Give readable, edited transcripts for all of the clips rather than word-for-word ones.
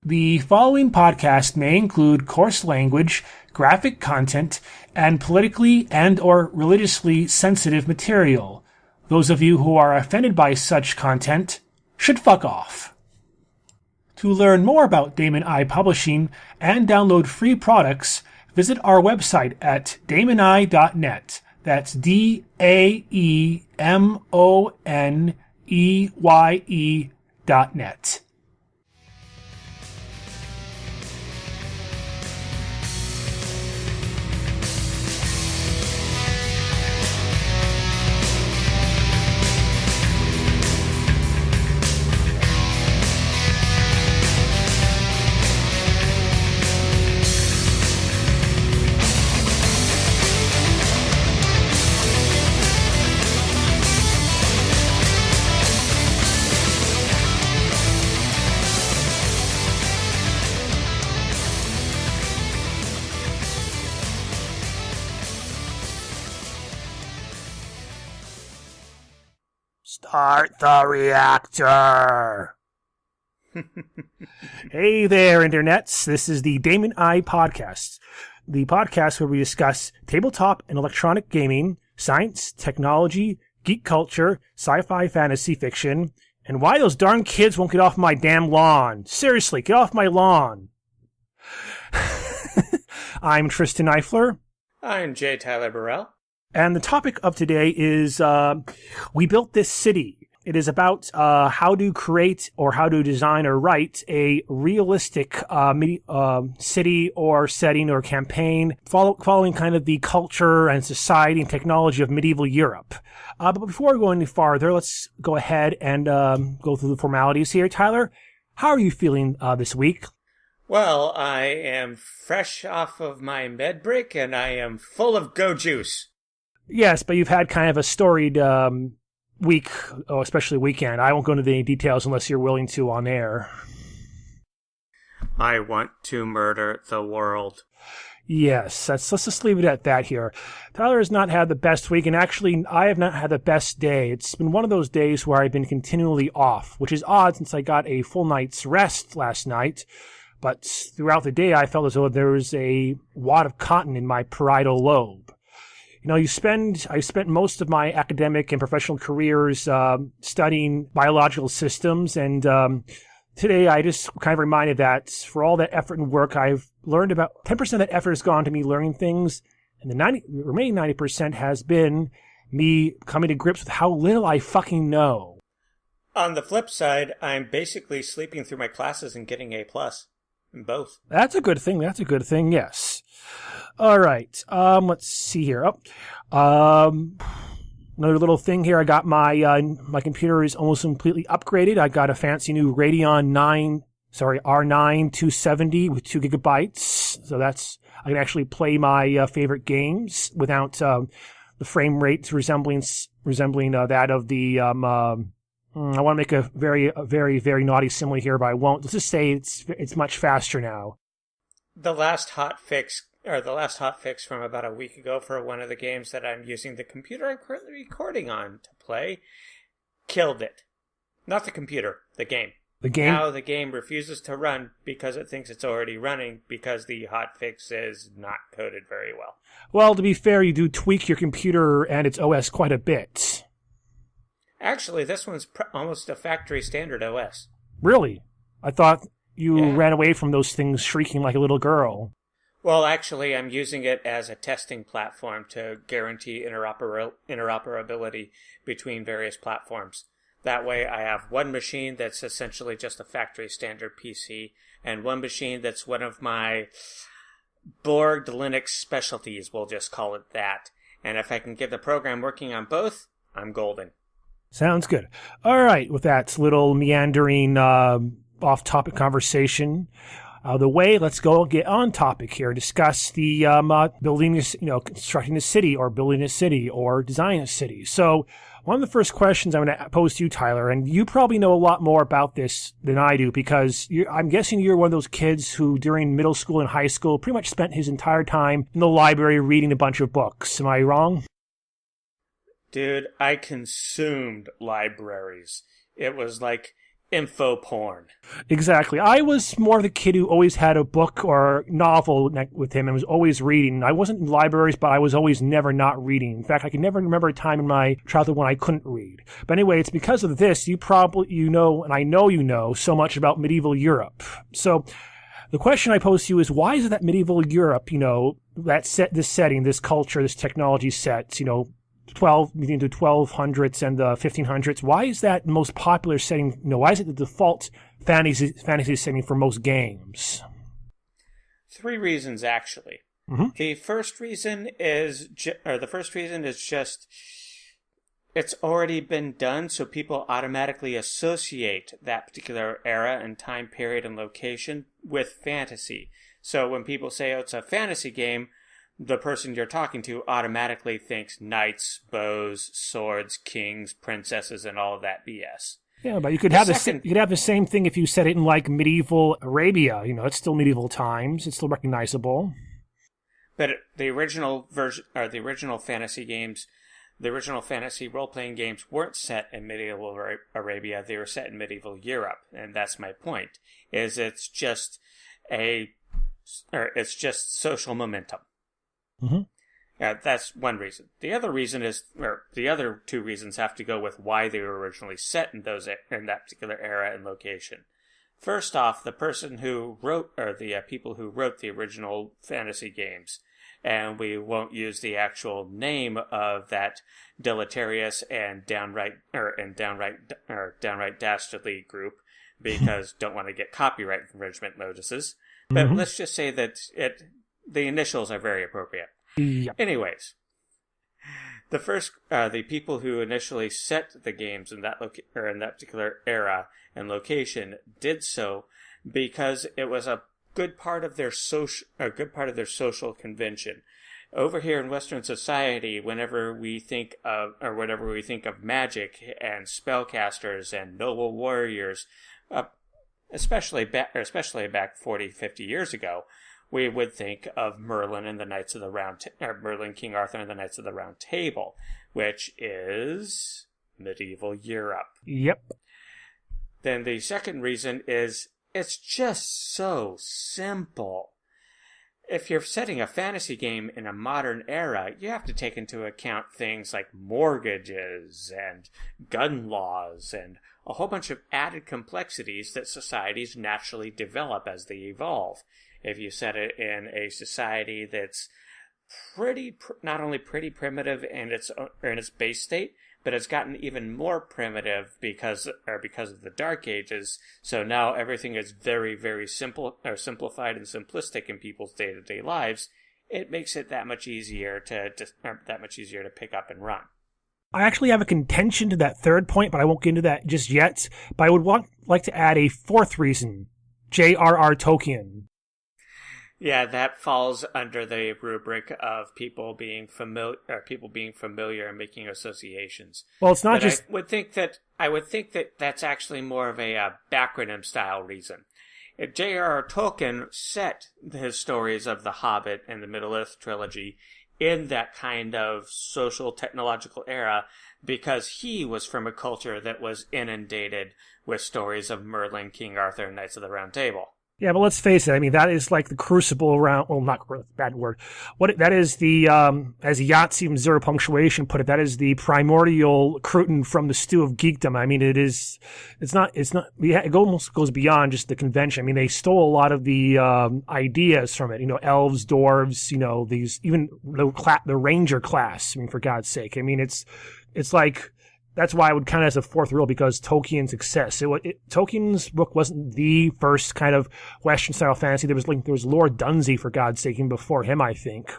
The following podcast may include coarse language, graphic content, and politically and/or religiously sensitive material. Those of you who are offended by such content should fuck off. To learn more about Daemoneye Publishing and download free products, visit our website at daemoneye.net. That's DAEMONEYE.net. Start the reactor! Hey there, internets. This is the Daemoneye Podcast, the podcast where we discuss tabletop and electronic gaming, science, technology, geek culture, sci-fi fantasy fiction, and why those darn kids won't get off my damn lawn. Seriously, get off my lawn. I'm Tristan Eifler. I'm J. Tyler Burrell. And the topic of today is We Built This City. It is about how to create or how to design or write a realistic city or setting or campaign following kind of the culture and society and technology of medieval Europe. But before we go any farther, let's go ahead and go through the formalities here. Tyler, how are you feeling this week? Well, I am fresh off of my med break and I am full of go juice. Yes, but you've had kind of a storied week, especially weekend. I won't go into any details unless you're willing to on air. I want to murder the world. Yes, let's just leave it at that here. Tyler has not had the best week, and actually, I have not had the best day. It's been one of those days where I've been continually off, which is odd since I got a full night's rest last night. But throughout the day, I felt as though there was a wad of cotton in my parietal lobe. You know, I spent most of my academic and professional careers studying biological systems, and today I just kind of reminded that for all that effort and work, I've learned about 10% of that effort has gone to me learning things, and the remaining 90% has been me coming to grips with how little I fucking know. On the flip side, I'm basically sleeping through my classes and getting A+ in both. That's a good thing. That's a good thing, yes. All right. Let's see here. Another little thing here. I got my computer is almost completely upgraded. I got a fancy new Radeon R9 270 with 2 gigabytes. So I can actually play my favorite games without the frame rates resembling that of the I want to make a very, very naughty simile here, but I won't. Let's just say it's much faster now. The last hot fix from about a week ago for one of the games that I'm using the computer I'm currently recording on to play killed it. Not the computer, the game. The game? Now the game refuses to run because it thinks it's already running because the hot fix is not coded very well. Well, to be fair, you do tweak your computer and its OS quite a bit. Actually, this one's almost a factory standard OS. Really? I thought you ran away from those things shrieking like a little girl. Well, actually, I'm using it as a testing platform to guarantee interoperability between various platforms. That way, I have one machine that's essentially just a factory standard PC, and one machine that's one of my Borg Linux specialties, we'll just call it that. And if I can get the program working on both, I'm golden. Sounds good. All right, with that little meandering off-topic conversation out of the way, let's go get on topic here. Discuss the constructing a city or building a city or designing a city. So one of the first questions I'm going to pose to you, Tyler, and you probably know a lot more about this than I do because I'm guessing you're one of those kids who during middle school and high school pretty much spent his entire time in the library reading a bunch of books. Am I wrong? Dude, I consumed libraries. It was like info porn. Exactly. I was more the kid who always had a book or novel with him and was always reading. I wasn't in libraries, but I was always never not reading. In fact, I can never remember a time in my childhood when I couldn't read. But anyway, it's because of this you know, and I know you know, so much about medieval Europe. So the question I pose to you is, why is it that medieval Europe, this setting, this culture, this technology sets, between the 1200s and the 1500s, why is that the most popular setting? Why is it the default fantasy setting for most games? 3 reasons, actually. Mm-hmm. The first reason is just it's already been done, so people automatically associate that particular era and time period and location with fantasy. So when people say, oh, it's a fantasy game, the person you're talking to automatically thinks knights, bows, swords, kings, princesses, and all of that BS. Yeah, but you could have the same thing if you said it in like medieval Arabia. It's still medieval times. It's still recognizable. But the original version, or the original fantasy games, the original fantasy role-playing games weren't set in medieval Arabia. They were set in medieval Europe, and that's my point. It's just social momentum. Mm-hmm. That's one reason. The other reason the other 2 reasons have to go with why they were originally set in that particular era and location. First off, the person who wrote, or the people who wrote the original fantasy games, and we won't use the actual name of that deleterious and downright dastardly group because don't want to get copyright infringement notices. But let's just say that the initials are very appropriate. Yeah. Anyways, the people who initially set the games in that in that particular era and location did so because it was a good part of their social convention. Over here in Western society, whenever we think of magic and spellcasters and noble warriors, especially back 40, 50 years ago, we would think of Merlin and the Knights of the Merlin, King Arthur, and the Knights of the Round Table, which is medieval Europe. Yep. Then the second reason is it's just so simple. If you're setting a fantasy game in a modern era, you have to take into account things like mortgages and gun laws and a whole bunch of added complexities that societies naturally develop as they evolve. If you set it in a society that's not only pretty primitive in its base state, but it's gotten even more primitive because of the Dark Ages. So now everything is very, very simple or simplified and simplistic in people's day-to-day lives. It makes it that much easier to pick up and run. I actually have a contention to that third point, but I won't get into that just yet. But I would like to add a fourth reason: J.R.R. Tolkien. Yeah, that falls under the rubric of people being familiar and making associations. Well, it's not but just. I would think that that's actually more of a backronym style reason. J.R.R. Tolkien set his stories of The Hobbit and the Middle-earth trilogy in that kind of social technological era because he was from a culture that was inundated with stories of Merlin, King Arthur, and Knights of the Round Table. Yeah, but let's face it. I mean, that is like the crucible around. Well, not bad word. That is the as Yahtzee from Zero Punctuation put it. That is the primordial crouton from the stew of geekdom. I mean, it is. It's not. Yeah, it almost goes beyond just the convention. I mean, they stole a lot of the ideas from it. Elves, dwarves. These even the ranger class. I mean, for God's sake. I mean, it's like. That's why I would count it as a fourth rule, because Tolkien's success. Tolkien's book wasn't the first kind of Western-style fantasy. There was Lord Dunsey, for God's sake, even before him, I think.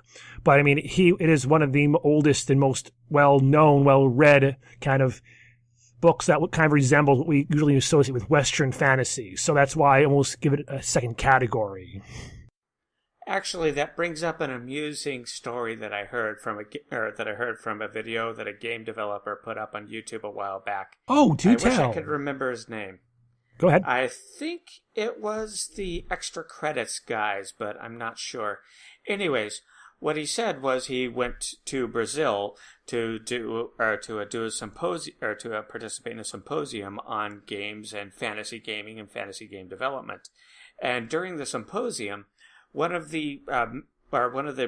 But, I mean, it is one of the oldest and most well-known, well-read kind of books that kind of resembles what we usually associate with Western fantasy. So that's why I almost give it a second category. Actually, that brings up an amusing story that I heard from a video that a game developer put up on YouTube a while back. Oh, tell. I wish I could remember his name. Go ahead. I think it was the Extra Credits guys, but I'm not sure. Anyways, what he said was he went to Brazil to participate in a symposium on games and fantasy gaming and fantasy game development. And during the symposium, one of the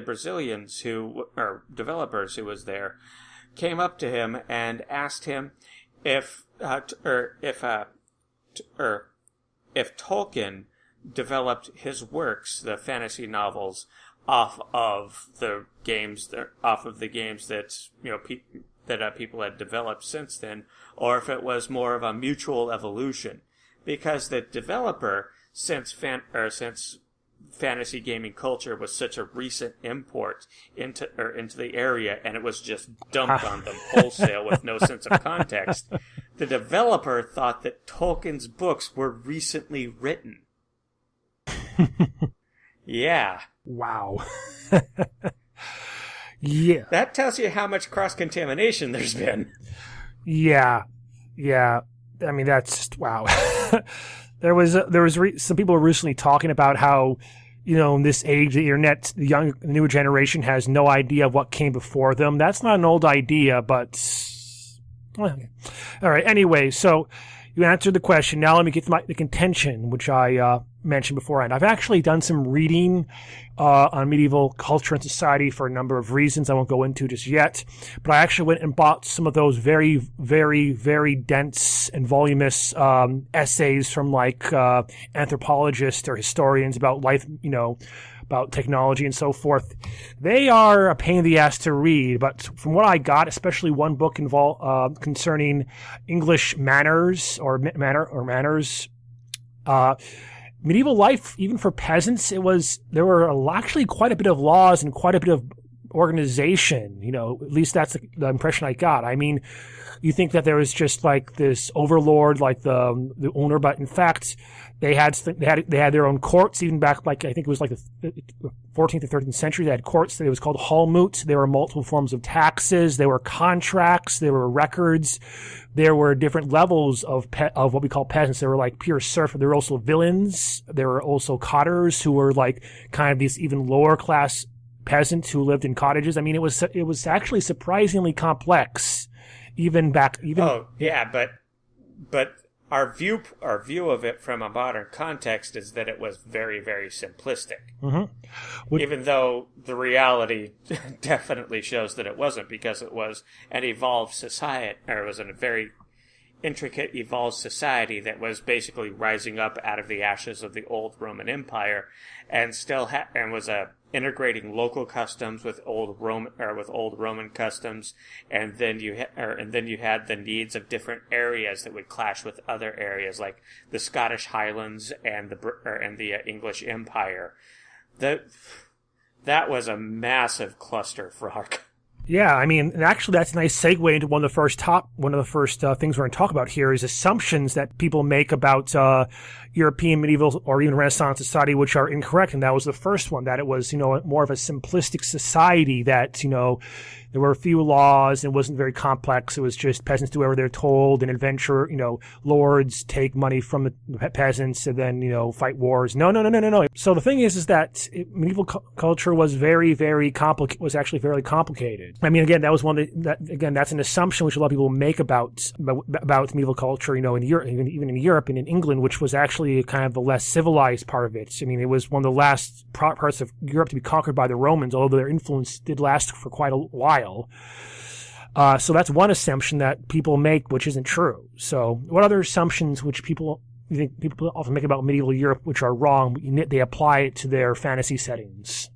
Brazilians developers who was there came up to him and asked him if Tolkien developed his works, the fantasy novels, off of the games that people had developed since then, or if it was more of a mutual evolution, because the developer, since fantasy gaming culture was such a recent import into the area, and it was just dumped on them wholesale with no sense of context, the developer thought that Tolkien's books were recently written. Yeah. Wow. Yeah. That tells you how much cross-contamination there's been. Yeah. I mean, that's just, wow. There was some people were recently talking about how, in this age, the internet, the newer generation has no idea of what came before them. That's not an old idea, but well, okay. All right. Anyway, so you answered the question. Now let me get to the contention, which I mentioned beforehand. I've actually done some reading on medieval culture and society for a number of reasons I won't go into just yet. But I actually went and bought some of those very, very, very dense and voluminous essays from anthropologists or historians about life, about technology and so forth. They are a pain in the ass to read, but from what I got, especially one book concerning English manners or manners, medieval life, even for peasants, there were actually quite a bit of laws and quite a bit of organization. At least that's the impression I got. I mean, you think that there was just like this overlord, like the owner, but in fact, they had their own courts even back, I think it was like the 14th or 13th century. They had courts that it was called Hallmut. There were multiple forms of taxes. There were contracts. There were records. There were different levels of what we call peasants. There were like pure serf. There were also villains. There were also cotters who were like kind of these even lower class peasants who lived in cottages. I mean, it was actually surprisingly complex. But our view of it from a modern context is that it was very, very simplistic. Mm-hmm. Even though the reality definitely shows that it wasn't, because it was an evolved society, or it was a very intricate, evolved society that was basically rising up out of the ashes of the old Roman Empire, and still was integrating local customs with old Roman customs, and then you had the needs of different areas that would clash with other areas, like the Scottish Highlands and the English Empire. That was a massive clusterfuck. Yeah, I mean, and actually that's a nice segue into one of the first things we're going to talk about here is assumptions that people make about European medieval or even Renaissance society, which are incorrect. And that was the first one, that it was, more of a simplistic society, that, there were a few laws and it wasn't very complex. It was just peasants do whatever they're told, and adventure, lords take money from the peasants and then, fight wars. No. So the thing is that medieval culture was very, very was actually fairly complicated. I mean, again, that was that's an assumption which a lot of people make about medieval culture, in Europe, even in Europe and in England, which was actually kind of the less civilized part of it. I mean, it was one of the last parts of Europe to be conquered by the Romans, although their influence did last for quite a while. So that's one assumption that people make, which isn't true. So what other assumptions which people often make about medieval Europe, which are wrong, they apply it to their fantasy settings?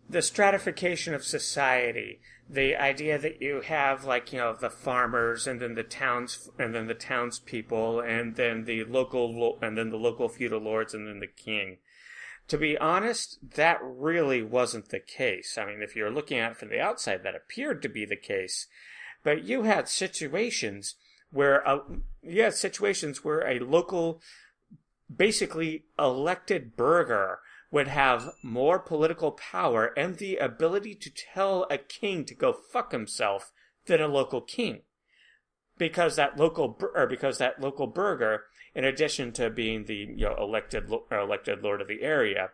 The stratification of society, the idea that you have the farmers, and then the townspeople, and then the local feudal lords, and then the king. To be honest, that really wasn't the case. I mean, if you're looking at it from the outside, that appeared to be the case. But you had situations where a local, basically elected burgher would have more political power and the ability to tell a king to go fuck himself than a local king. Because that local burgher in addition to being the elected lord of the area,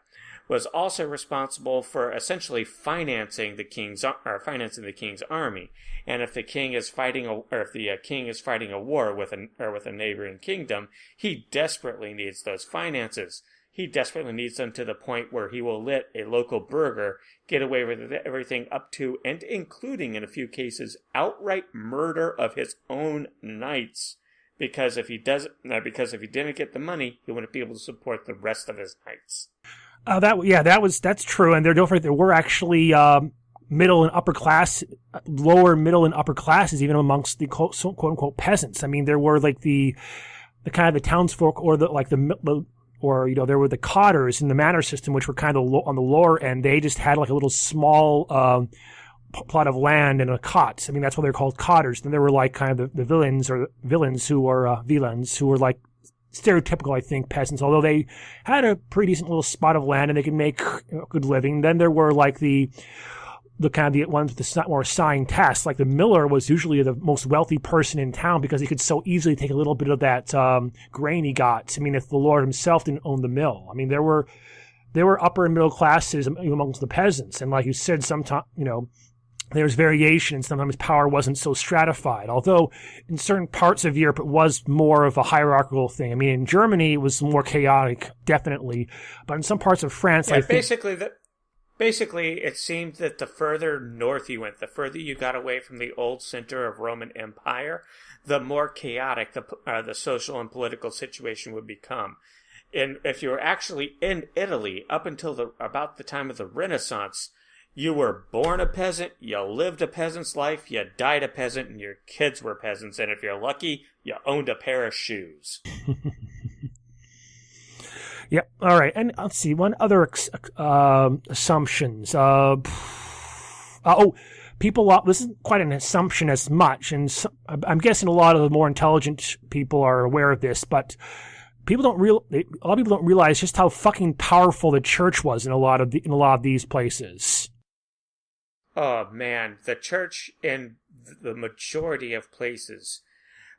was also responsible for essentially financing the king's army. And if the king is fighting a war with a neighboring kingdom, he desperately needs those finances. He desperately needs them to the point where he will let a local burgher get away with everything up to and including, in a few cases, outright murder of his own knights. Because if he didn't get the money, he wouldn't be able to support the rest of his knights. That's true. And there were actually middle and upper class, lower middle and upper classes, even amongst the quote unquote peasants. I mean, there were like the kind of the townsfolk, or there were the cotters in the manor system, which were kind of on the lower end. They just had like a little small plot of land and a cot. I mean, that's why they're called cotters. Then there were like kind of the villains who were like stereotypical, I think, peasants, although they had a pretty decent little spot of land and they could make a good living. Then there were like the kind of the ones with the more assigned tasks. Like the miller was usually the most wealthy person in town because he could so easily take a little bit of that grain he got. I mean, if the lord himself didn't own the mill. I mean, there were upper and middle classes amongst the peasants, and like you said, sometimes there's variation, and sometimes power wasn't so stratified. Although in certain parts of Europe, it was more of a hierarchical thing. I mean, in Germany, it was more chaotic, definitely. But in some parts of France, I think... Basically, it seemed that the further north you went, the further you got away from the old center of Roman Empire, the more chaotic the social and political situation would become. And if you were actually in Italy up until about the time of the Renaissance, you were born a peasant, you lived a peasant's life, you died a peasant, and your kids were peasants. And if you're lucky, you owned a pair of shoes. Yep. All right. And let's see. One other assumptions. People. This isn't quite an assumption as much, and I'm guessing a lot of the more intelligent people are aware of this, but a lot of people don't realize just how fucking powerful the church was in a lot of these places. Oh man, the church in the majority of places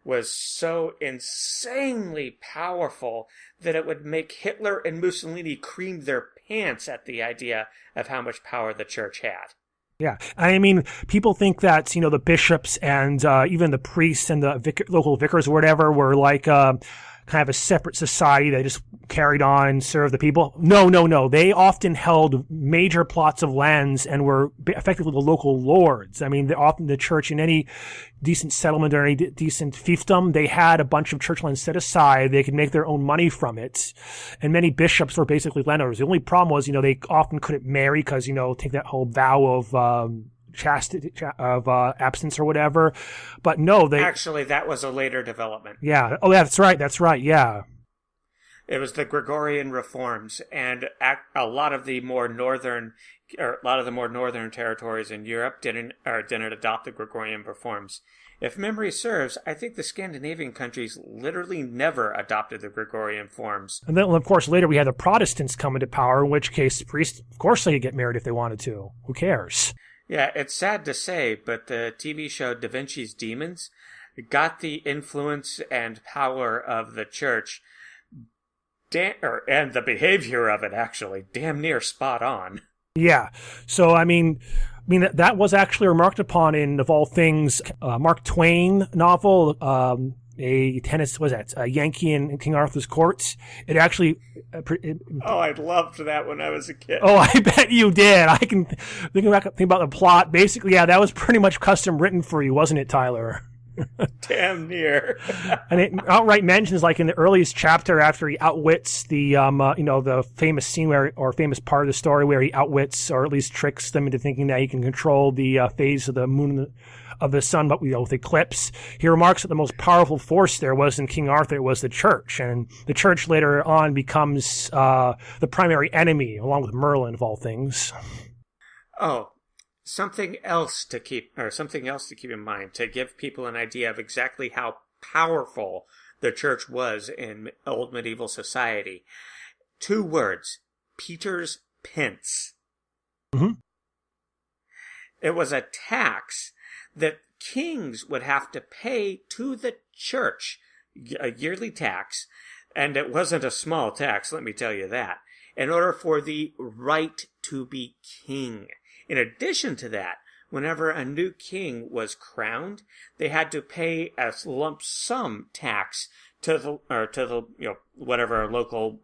was so insanely powerful that it would make Hitler and Mussolini cream their pants at the idea of how much power the church had. Yeah, I mean, people think that, the bishops and even the priests and the local vicars or whatever were like kind of a separate society that just carried on and served the people. No. They often held major plots of lands and were effectively the local lords. I mean, often the church in any decent settlement or any decent fiefdom, they had a bunch of church land set aside. They could make their own money from it. And many bishops were basically landowners. The only problem was, they often couldn't marry because, take that whole vow of chastity, of absence or whatever. But no, actually, that was a later development. Yeah. Oh, that's right. Yeah. It was the Gregorian reforms, and a lot of the more northern territories in Europe didn't adopt the Gregorian reforms. If memory serves, I think the Scandinavian countries literally never adopted the Gregorian forms. And then, of course, later we had the Protestants come into power, in which case priests, of course, they could get married if they wanted to. Who cares? Yeah, it's sad to say, but the TV show Da Vinci's Demons got the influence and power of the church, and the behavior of it, actually, damn near spot on. Yeah, so I mean that was actually remarked upon in, of all things, Mark Twain novel, a Yankee in King Arthur's Court. It actually... I loved that when I was a kid. Oh, I bet you did. I can think about the plot. Basically, yeah, that was pretty much custom written for you, wasn't it, Tyler? Damn near. And it outright mentions, like in the earliest chapter, after he outwits the famous scene or famous part of the story where he outwits or at least tricks them into thinking that he can control the phase of the moon of the sun, but with eclipse. He remarks that the most powerful force there wasn't King Arthur, it was the church, and the church later on becomes the primary enemy, along with Merlin of all things. Oh. Something else to keep in mind to give people an idea of exactly how powerful the church was in old medieval society. 2 words: Peter's pence. Mm-hmm. It was a tax that kings would have to pay to the church, a yearly tax And it wasn't a small tax, let me tell you that. In order for the right to be king. In addition to that, whenever a new king was crowned, they had to pay a lump sum tax to the whatever local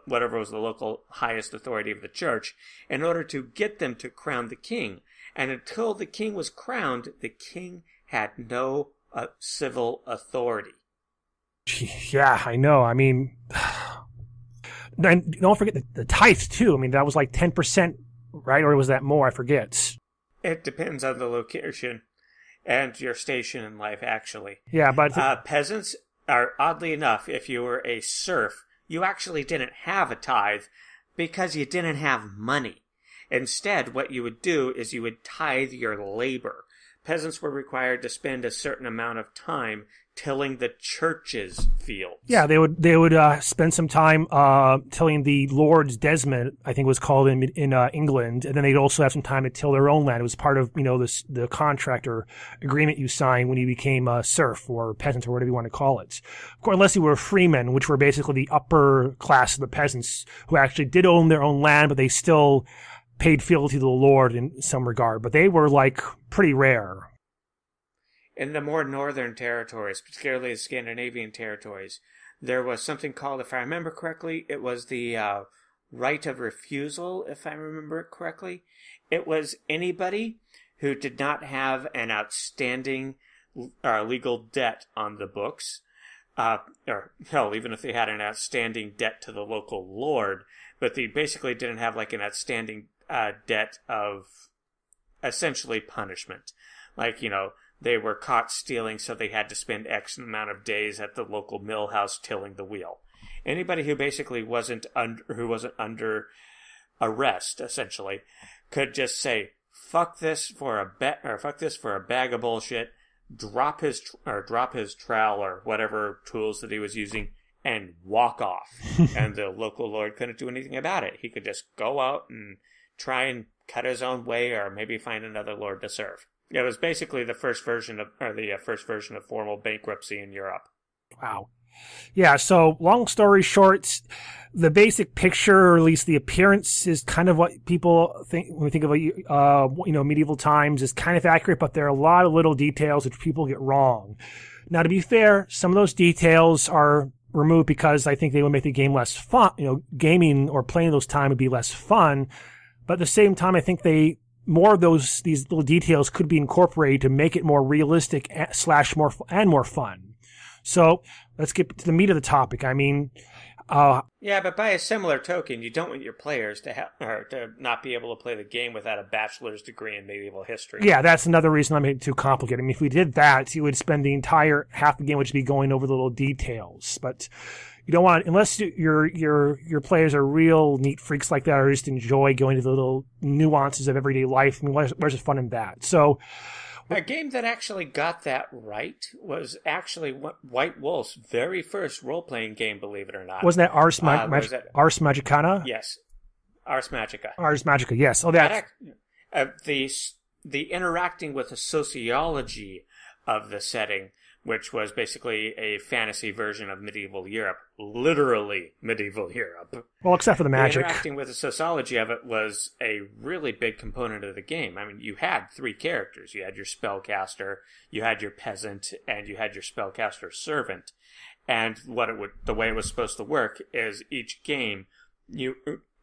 whatever was the local highest authority of the church in order to get them to crown the king. And until the king was crowned, the king had no civil authority. Yeah, I know. I mean, and don't forget the tithes too. I mean, that was like 10%, right? Or was that more? I forget. It depends on the location and your station in life, actually. Yeah, but peasants are, oddly enough, if you were a serf, you actually didn't have a tithe because you didn't have money. Instead, what you would do is you would tithe your labor. Peasants were required to spend a certain amount of time tilling the church's fields. Yeah, they would spend some time tilling the Lord's Desmond, I think it was called in England, and then they'd also have some time to till their own land. It was part of the contract or agreement you signed when you became a serf or peasant or whatever you want to call it. Of course, unless you were freemen, which were basically the upper class of the peasants who actually did own their own land, but they still paid fealty to the Lord in some regard. But they were like pretty rare. In the more northern territories, particularly the Scandinavian territories, there was something called, if I remember correctly, it was the right of refusal, if I remember it correctly. It was anybody who did not have an outstanding legal debt on the books, or hell, even if they had an outstanding debt to the local lord, but they basically didn't have like an outstanding debt of essentially punishment. Like, they were caught stealing, so they had to spend X amount of days at the local mill house tilling the wheel. Anybody who basically wasn't under arrest, essentially, could just say, "Fuck this for a bag of bullshit," drop his trowel or whatever tools that he was using, and walk off. And the local lord couldn't do anything about it. He could just go out and try and cut his own way, or maybe find another lord to serve. It was basically the first version of formal bankruptcy in Europe. Wow. Yeah, so long story short, the basic picture, or at least the appearance, is kind of what people think when we think of medieval times, is kind of accurate, but there are a lot of little details which people get wrong. Now, to be fair, some of those details are removed because I think they would make the game less fun. Gaming or playing those time would be less fun, but at the same time, I think more of these little details could be incorporated to make it more realistic / more fun. So let's get to the meat of the topic. I mean, yeah, but by a similar token, you don't want your players to not be able to play the game without a bachelor's degree in medieval history. Yeah, that's another reason I made it too complicated. I mean, if we did that, you would spend the entire half the game would just be going over the little details. But you don't want, unless your players are real neat freaks like that, or just enjoy going to the little nuances of everyday life. I mean, where's the fun in that? So, a game that actually got that right was actually White Wolf's very first role-playing game, believe it or not. Wasn't that Ars Magicana? Yes. Ars Magica. Ars Magica, yes. Oh, that. The interacting with the sociology of the setting, which was basically a fantasy version of medieval Europe. Literally medieval Europe. Well, except for the magic. Interacting with the sociology of it was a really big component of the game. I mean, you had 3 characters. You had your spellcaster, you had your peasant, and you had your spellcaster servant. And the way it was supposed to work is each game, you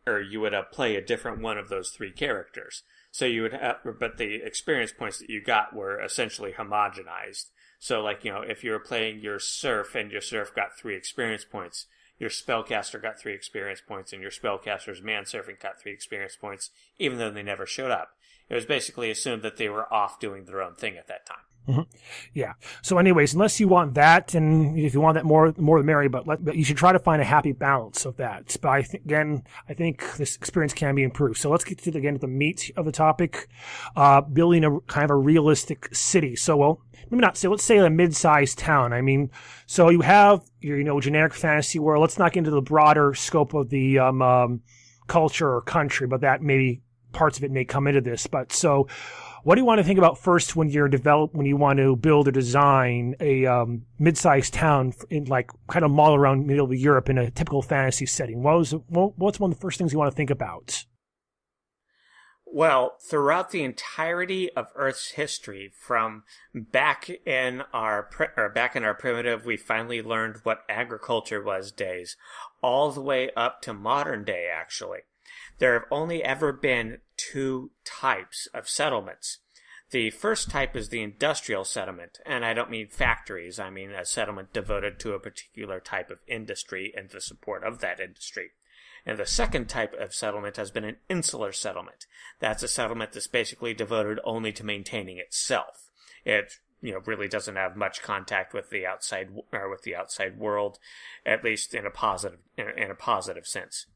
would play a different one of those 3 characters. So you would but the experience points that you got were essentially homogenized. So, if you were playing your serf and your serf got 3 experience points, your spellcaster got 3 experience points, and your spellcaster's manservant got 3 experience points, even though they never showed up. It was basically assumed that they were off doing their own thing at that time. Mm-hmm. Yeah. So anyways, unless you want that, and if you want that more the merrier, but you should try to find a happy balance of that. But I think this experience can be improved. So let's get to the meat of the topic, building a kind of a realistic city. So, let's say a mid-sized town. I mean, so you have your, generic fantasy world. Let's not get into the broader scope of the, culture or country, but that maybe parts of it may come into this. But so What do you want to think about first when when you want to build or design a mid-sized town in like kind of model around middle of Europe in a typical fantasy setting? What's one of the first things you want to think about? Well, throughout the entirety of Earth's history, from back in our primitive, we finally learned what agriculture was days, all the way up to modern day, actually, there have only ever been two types of settlements. The first type is the industrial settlement, and I don't mean factories. I mean a settlement devoted to a particular type of industry and the support of that industry. And the second type of settlement has been an insular settlement. That's a settlement that's basically devoted only to maintaining itself. It, really doesn't have much contact with the outside world, at least in a positive sense.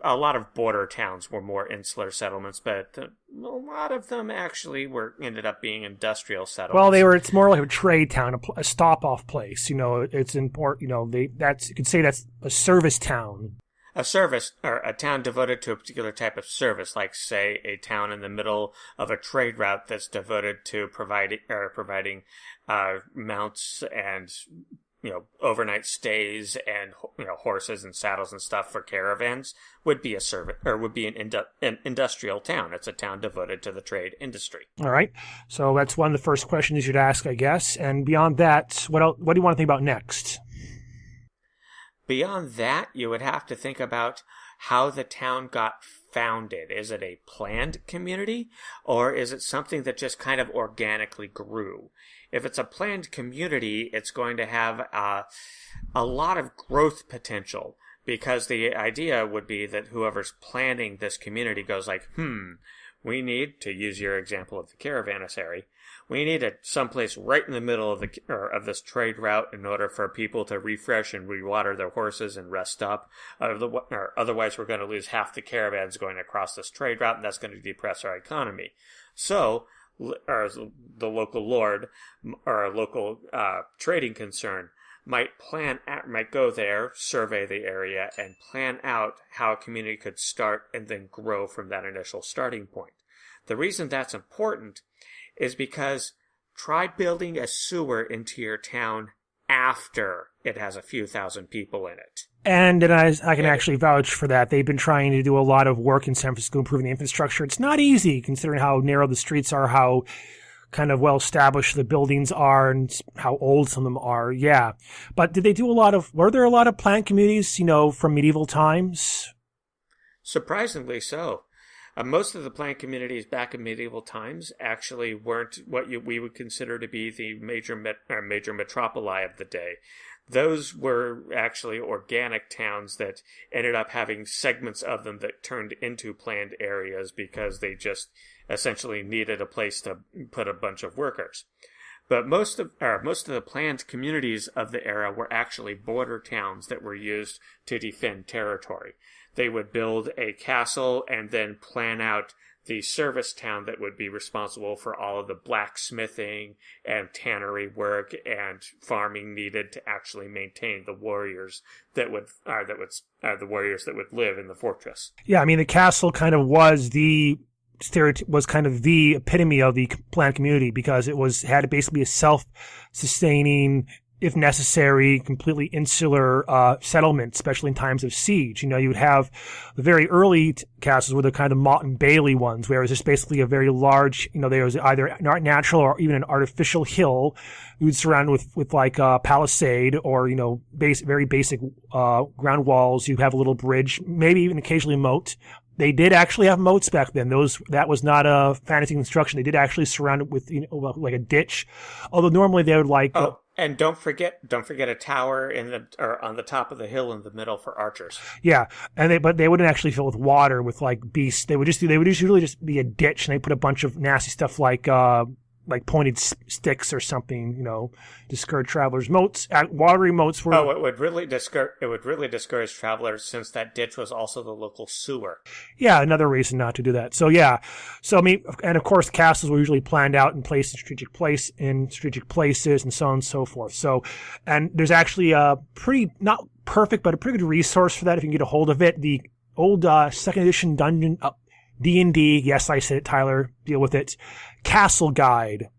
A lot of border towns were more insular settlements, but a lot of them actually ended up being industrial settlements. Well, it's more like a trade town, a stop-off place. It's important. You could say that's a service town. A service, or a town devoted to a particular type of service, like, say, a town in the middle of a trade route that's devoted to providing mounts and, overnight stays and, horses and saddles and stuff for caravans, would be an industrial town. It's a town devoted to the trade industry. All right. So that's one of the first questions you should ask, I guess. And beyond that, what do you want to think about next? Beyond that, you would have to think about how the town got founded. Is it a planned community, or is it something that just kind of organically grew? If it's a planned community, it's going to have a lot of growth potential, because the idea would be that whoever's planning this community goes like, we need, to use your example of the caravanserai, we need someplace right in the middle of this trade route in order for people to refresh and rewater their horses and rest up. Otherwise, we're going to lose half the caravans going across this trade route, and that's going to depress our economy. So, the local lord or a local trading concern might go there, survey the area, and plan out how a community could start and then grow from that initial starting point. The reason that's important is because try building a sewer into your town after it has a few thousand people in it. And I can actually vouch for that. They've been trying to do a lot of work in San Francisco improving the infrastructure. It's not easy considering how narrow the streets are, how kind of well established the buildings are, and how old some of them are. Yeah. But were there a lot of planned communities, from medieval times? Surprisingly so. Most of the planned communities back in medieval times actually weren't what we would consider to be the major metropoli of the day. Those were actually organic towns that ended up having segments of them that turned into planned areas because they just essentially needed a place to put a bunch of workers. But most of the planned communities of the era were actually border towns that were used to defend territory. They would build a castle and then plan out the service town that would be responsible for all of the blacksmithing and tannery work and farming needed to actually maintain the warriors that would live in the fortress. Yeah, I mean the castle kind of was the epitome of the planned community because it had basically a self-sustaining, if necessary, completely insular settlement, especially in times of siege. You would have the very early castles were the kind of Motte and Bailey ones, where it was just basically a very large, there was either natural or even an artificial hill. You would surround it with like a palisade or, very basic ground walls. You have a little bridge, maybe even occasionally a moat. They did actually have moats back then. That was not a fantasy construction. They did actually surround it with, like a ditch. Although normally they would and don't forget a tower on the top of the hill in the middle for archers. Yeah, but they wouldn't actually fill with water with like beasts. They would usually just be a ditch, and they put a bunch of nasty stuff like pointed sticks or something, discourage travelers. Moats, watery moats were. Oh, it would really discourage travelers since that ditch was also the local sewer. Yeah, another reason not to do that. So yeah, and of course castles were usually planned out and placed in strategic places and so on and so forth. So, and there's actually a pretty not perfect but a pretty good resource for that if you can get a hold of it. The old second edition D&D, yes, I said it, Tyler, deal with it. Castle Guide.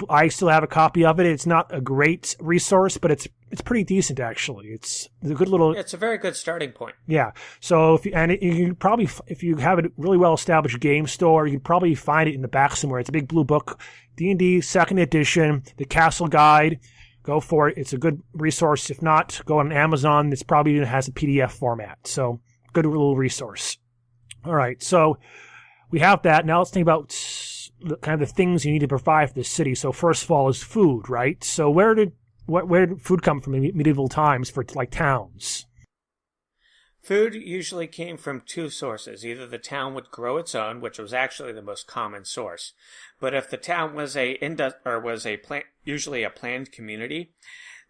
I still have a copy of it. It's not a great resource, but it's pretty decent, actually. It's a good little... It's a very good starting point. Yeah. So, if you have a really well-established game store, you can probably find it in the back somewhere. It's a big blue book. D&D, 2nd edition, the Castle Guide. Go for it. It's a good resource. If not, go on Amazon. This probably even has a PDF format. So, good little resource. All right. So, we have that. Now let's think about kind of the things you need to provide for the city. So first of all is food, right? So where did food come from in medieval times for like towns? Food usually came from two sources. Either the town would grow its own, which was actually the most common source. But if the town was usually a planned community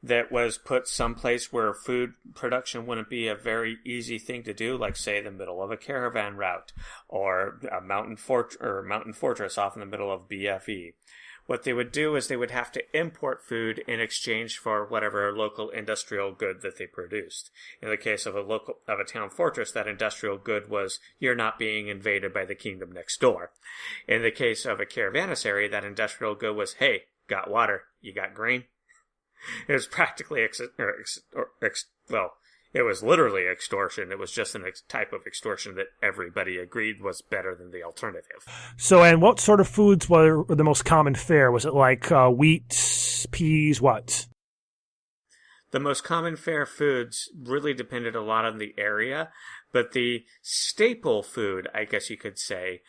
that was put someplace where food production wouldn't be a very easy thing to do, like say the middle of a caravan route or a mountain fortress off in the middle of BFE. What they would do is they would have to import food in exchange for whatever local industrial good that they produced. In the case of a town fortress, that industrial good was you're not being invaded by the kingdom next door. In the case of a caravanserai, that industrial good was, hey, got water, you got grain. It was practically it was literally extortion. It was just a type of extortion that everybody agreed was better than the alternative. So, and what sort of foods were the most common fare? Was it like wheat, peas, what? The most common fare foods really depended a lot on the area, but the staple food, I guess you could say,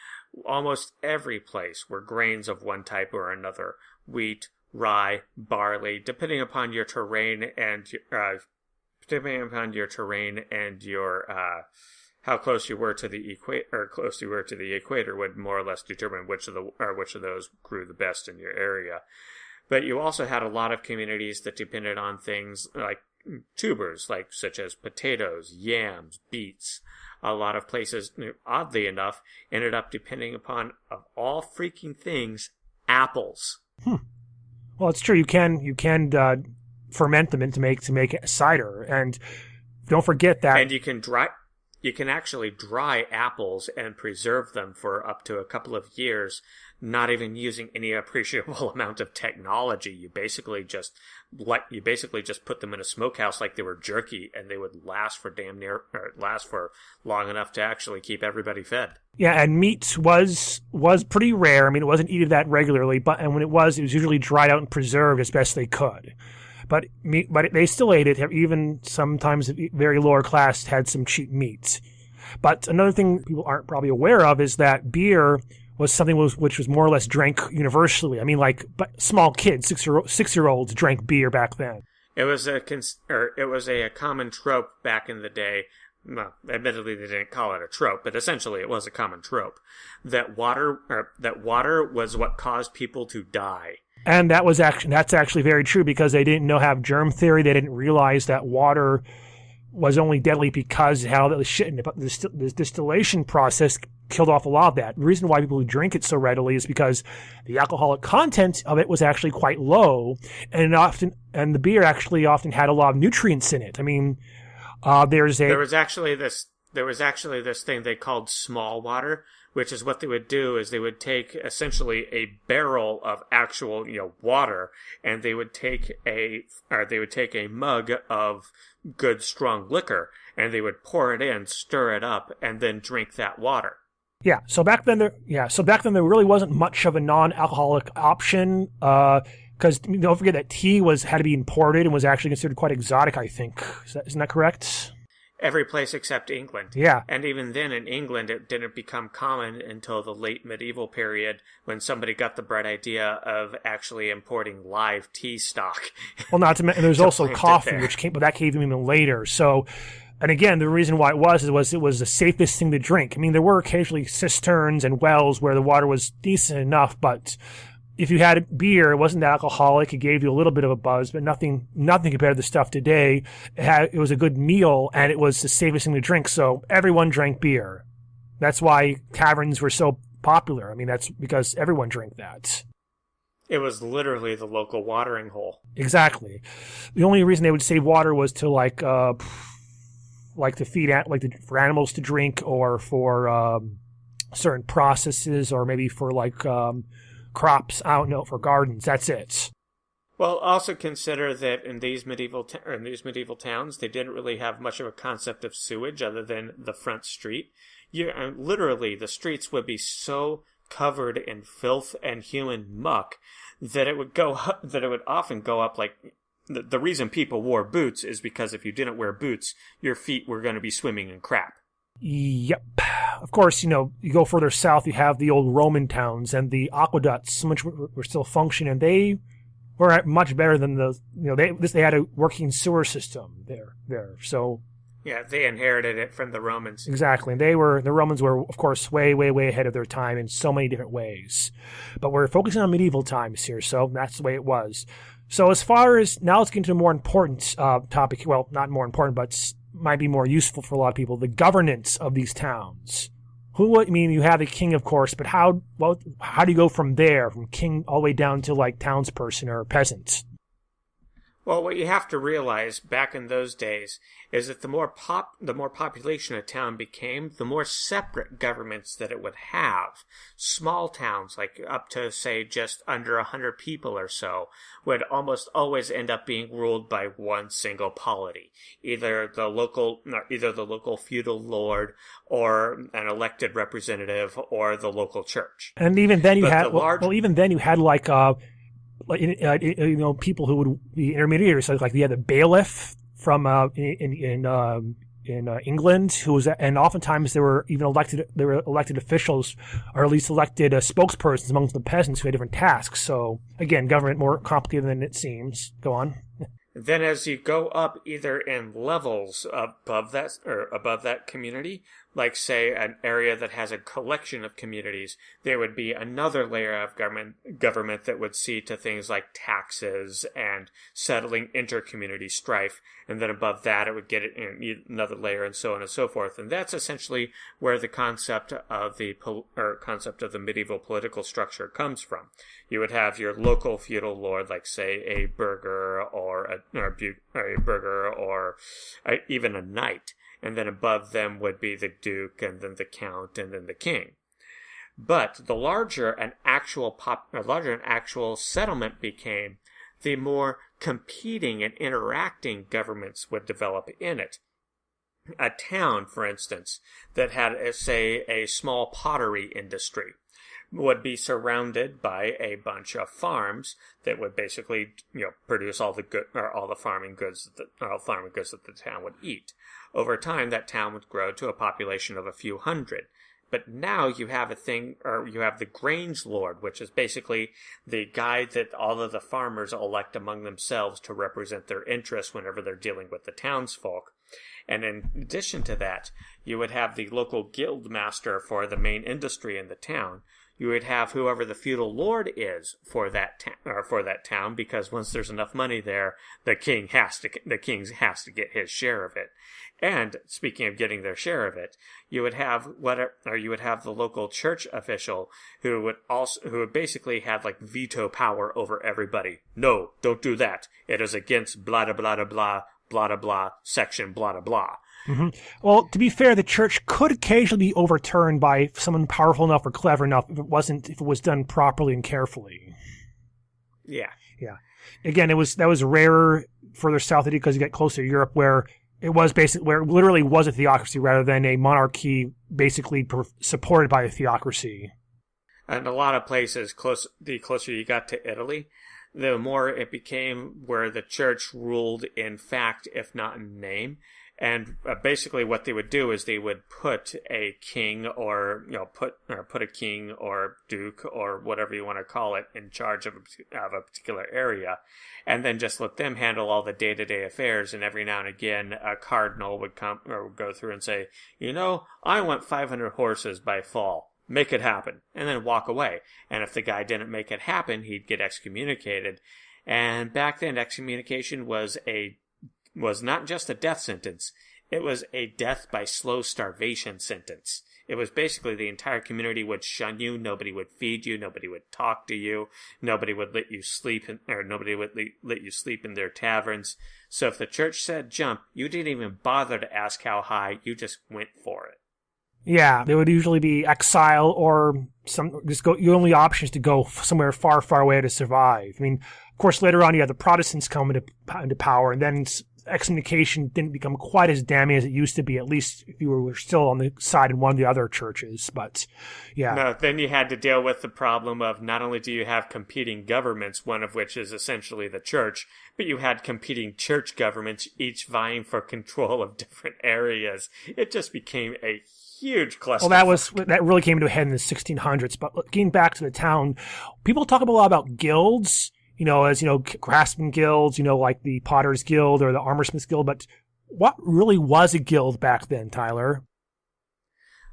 almost every place were grains of one type or another. Wheat, rye, barley, depending upon your terrain and your how close you were to the equator would more or less determine which of those grew the best in your area. But you also had a lot of communities that depended on things like tubers, such as potatoes, yams, beets. A lot of places, oddly enough, ended up depending upon, of all freaking things, apples. Well, it's true. You can ferment them to make cider, and don't forget that. And you can actually dry apples and preserve them for up to a couple of years, not even using any appreciable amount of technology. You basically just put them in a smokehouse like they were jerky, and they would last for long enough to actually keep everybody fed. Yeah, and meat was pretty rare. I mean, it wasn't eaten that regularly, and when it was usually dried out and preserved as best they could. But they still ate it. Even sometimes very lower class had some cheap meat. But another thing people aren't probably aware of is that beer was something which was more or less drank universally. I mean, but small kids, 6-year-olds drank beer back then. It was a common trope back in the day. Well, admittedly, they didn't call it a trope, but essentially it was a common trope that water was what caused people to die. And that's actually very true, because they didn't have germ theory. They didn't realize that water was only deadly because it had all that shit in it. But the distillation process killed off a lot of that. The reason why people drink it so readily is because the alcoholic content of it was actually quite low, and the beer actually often had a lot of nutrients in it. I mean, there was actually this thing they called small water, which is what they would do is they would take essentially a barrel of actual water, and they would take a mug of good strong liquor, and they would pour it in, stir it up, and then drink that water. Yeah. So back then there really wasn't much of a non-alcoholic option. Because don't forget that tea had to be imported and was actually considered quite exotic, I think. Isn't that correct? Every place except England. Yeah. And even then in England, it didn't become common until the late medieval period when somebody got the bright idea of actually importing live tea stock. Well, not to mention, there's also coffee, but that came even later. So, and again, the reason why it was the safest thing to drink. I mean, there were occasionally cisterns and wells where the water was decent enough, but if you had beer, it wasn't alcoholic. It gave you a little bit of a buzz, but nothing compared to the stuff today. It was a good meal, and it was the safest thing to drink, so everyone drank beer. That's why taverns were so popular. I mean, that's because everyone drank that. It was literally the local watering hole. Exactly. The only reason they would save water was to for animals to drink, or for certain processes or maybe for like crops. I don't know, for gardens. That's it. Well, also consider that in these medieval towns, they didn't really have much of a concept of sewage other than the front street. Literally, the streets would be so covered in filth and human muck that it would often go up like. The reason people wore boots is because if you didn't wear boots, your feet were going to be swimming in crap. Yep. Of course, you go further south, you have the old Roman towns and the aqueducts, which were still functioning, and they were much better than they had a working sewer system there. So yeah, they inherited it from the Romans. Exactly. The Romans were, of course, way, way, way ahead of their time in so many different ways. But we're focusing on medieval times here, so that's the way it was. So as far as, now let's get into a more important topic, well, not more important, but might be more useful for a lot of people, the governance of these towns. You have a king, of course, but how do you go from there, from king all the way down to like townsperson or peasant? Well, what you have to realize back in those days is that the more population a town became, the more separate governments that it would have. Small towns, like up to, say, just under 100 people or so, would almost always end up being ruled by one single polity. Either the local feudal lord, or an elected representative, or the local church. And even then you had like people who would be intermediaries, so like you had the bailiff from in England, and oftentimes they were elected officials, or at least elected spokespersons amongst the peasants who had different tasks. So again, government more complicated than it seems. Go on. Then as you go up either in levels above that community, like say an area that has a collection of communities, there would be another layer of government that would see to things like taxes and settling inter-community strife. And then above that, it would get another layer, and so on and so forth. And that's essentially where the concept of the medieval political structure comes from. You would have your local feudal lord, like say a burgher or even a knight, and then above them would be the duke, and then the count, and then the king. But the larger an actual settlement became, the more competing and interacting governments would develop in it. A town, for instance, that had, say, a small pottery industry would be surrounded by a bunch of farms that would basically, produce all the farming goods that the town would eat. Over time, that town would grow to a population of a few hundred. But now you have you have the Grange Lord, which is basically the guy that all of the farmers elect among themselves to represent their interests whenever they're dealing with the townsfolk. And in addition to that, you would have the local guild master for the main industry in the town. You would have whoever the feudal lord is for that town, because once there's enough money there, the king has to get his share of it. And speaking of getting their share of it, you would have the local church official who would basically have like veto power over everybody. No, don't do that. It is against blah blah blah blah blah blah blah section blah blah blah. Mm-hmm. Well, to be fair, the church could occasionally be overturned by someone powerful enough or clever enough if it was done properly and carefully. Yeah. Yeah. Again, that was rarer further south because you get closer to Europe, where it literally was a theocracy rather than a monarchy basically supported by a theocracy. And a lot of places, the closer you got to Italy, the more it became where the church ruled in fact, if not in name. And basically what they would do is they would put a king or put a king or duke or whatever you want to call it in charge of a particular area, and then just let them handle all the day-to-day affairs. And every now and again, a cardinal would come or would go through and say, I want 500 horses by fall. Make it happen. And then walk away. And if the guy didn't make it happen, he'd get excommunicated. And back then, excommunication was not just a death sentence. It was a death by slow starvation sentence. It was basically the entire community would shun you. Nobody would feed you. Nobody would talk to you. Nobody would let you sleep, nobody would let you sleep in their taverns. So if the church said jump, you didn't even bother to ask how high. You just went for it. Yeah, there would usually be exile or your only option is to go somewhere far, far away to survive. I mean, of course, later on you had the Protestants come into power, and then excommunication didn't become quite as damning as it used to be, at least if you were still on the side in one of the other churches. But, yeah. No, then you had to deal with the problem of not only do you have competing governments, one of which is essentially the church, but you had competing church governments, each vying for control of different areas. It just became a huge cluster. Well, that really came to a head in the 1600s. But getting back to the town, people talk a lot about guilds, as, craftsman guilds, like the Potter's Guild or the Armorsmith's Guild. But what really was a guild back then, Tyler?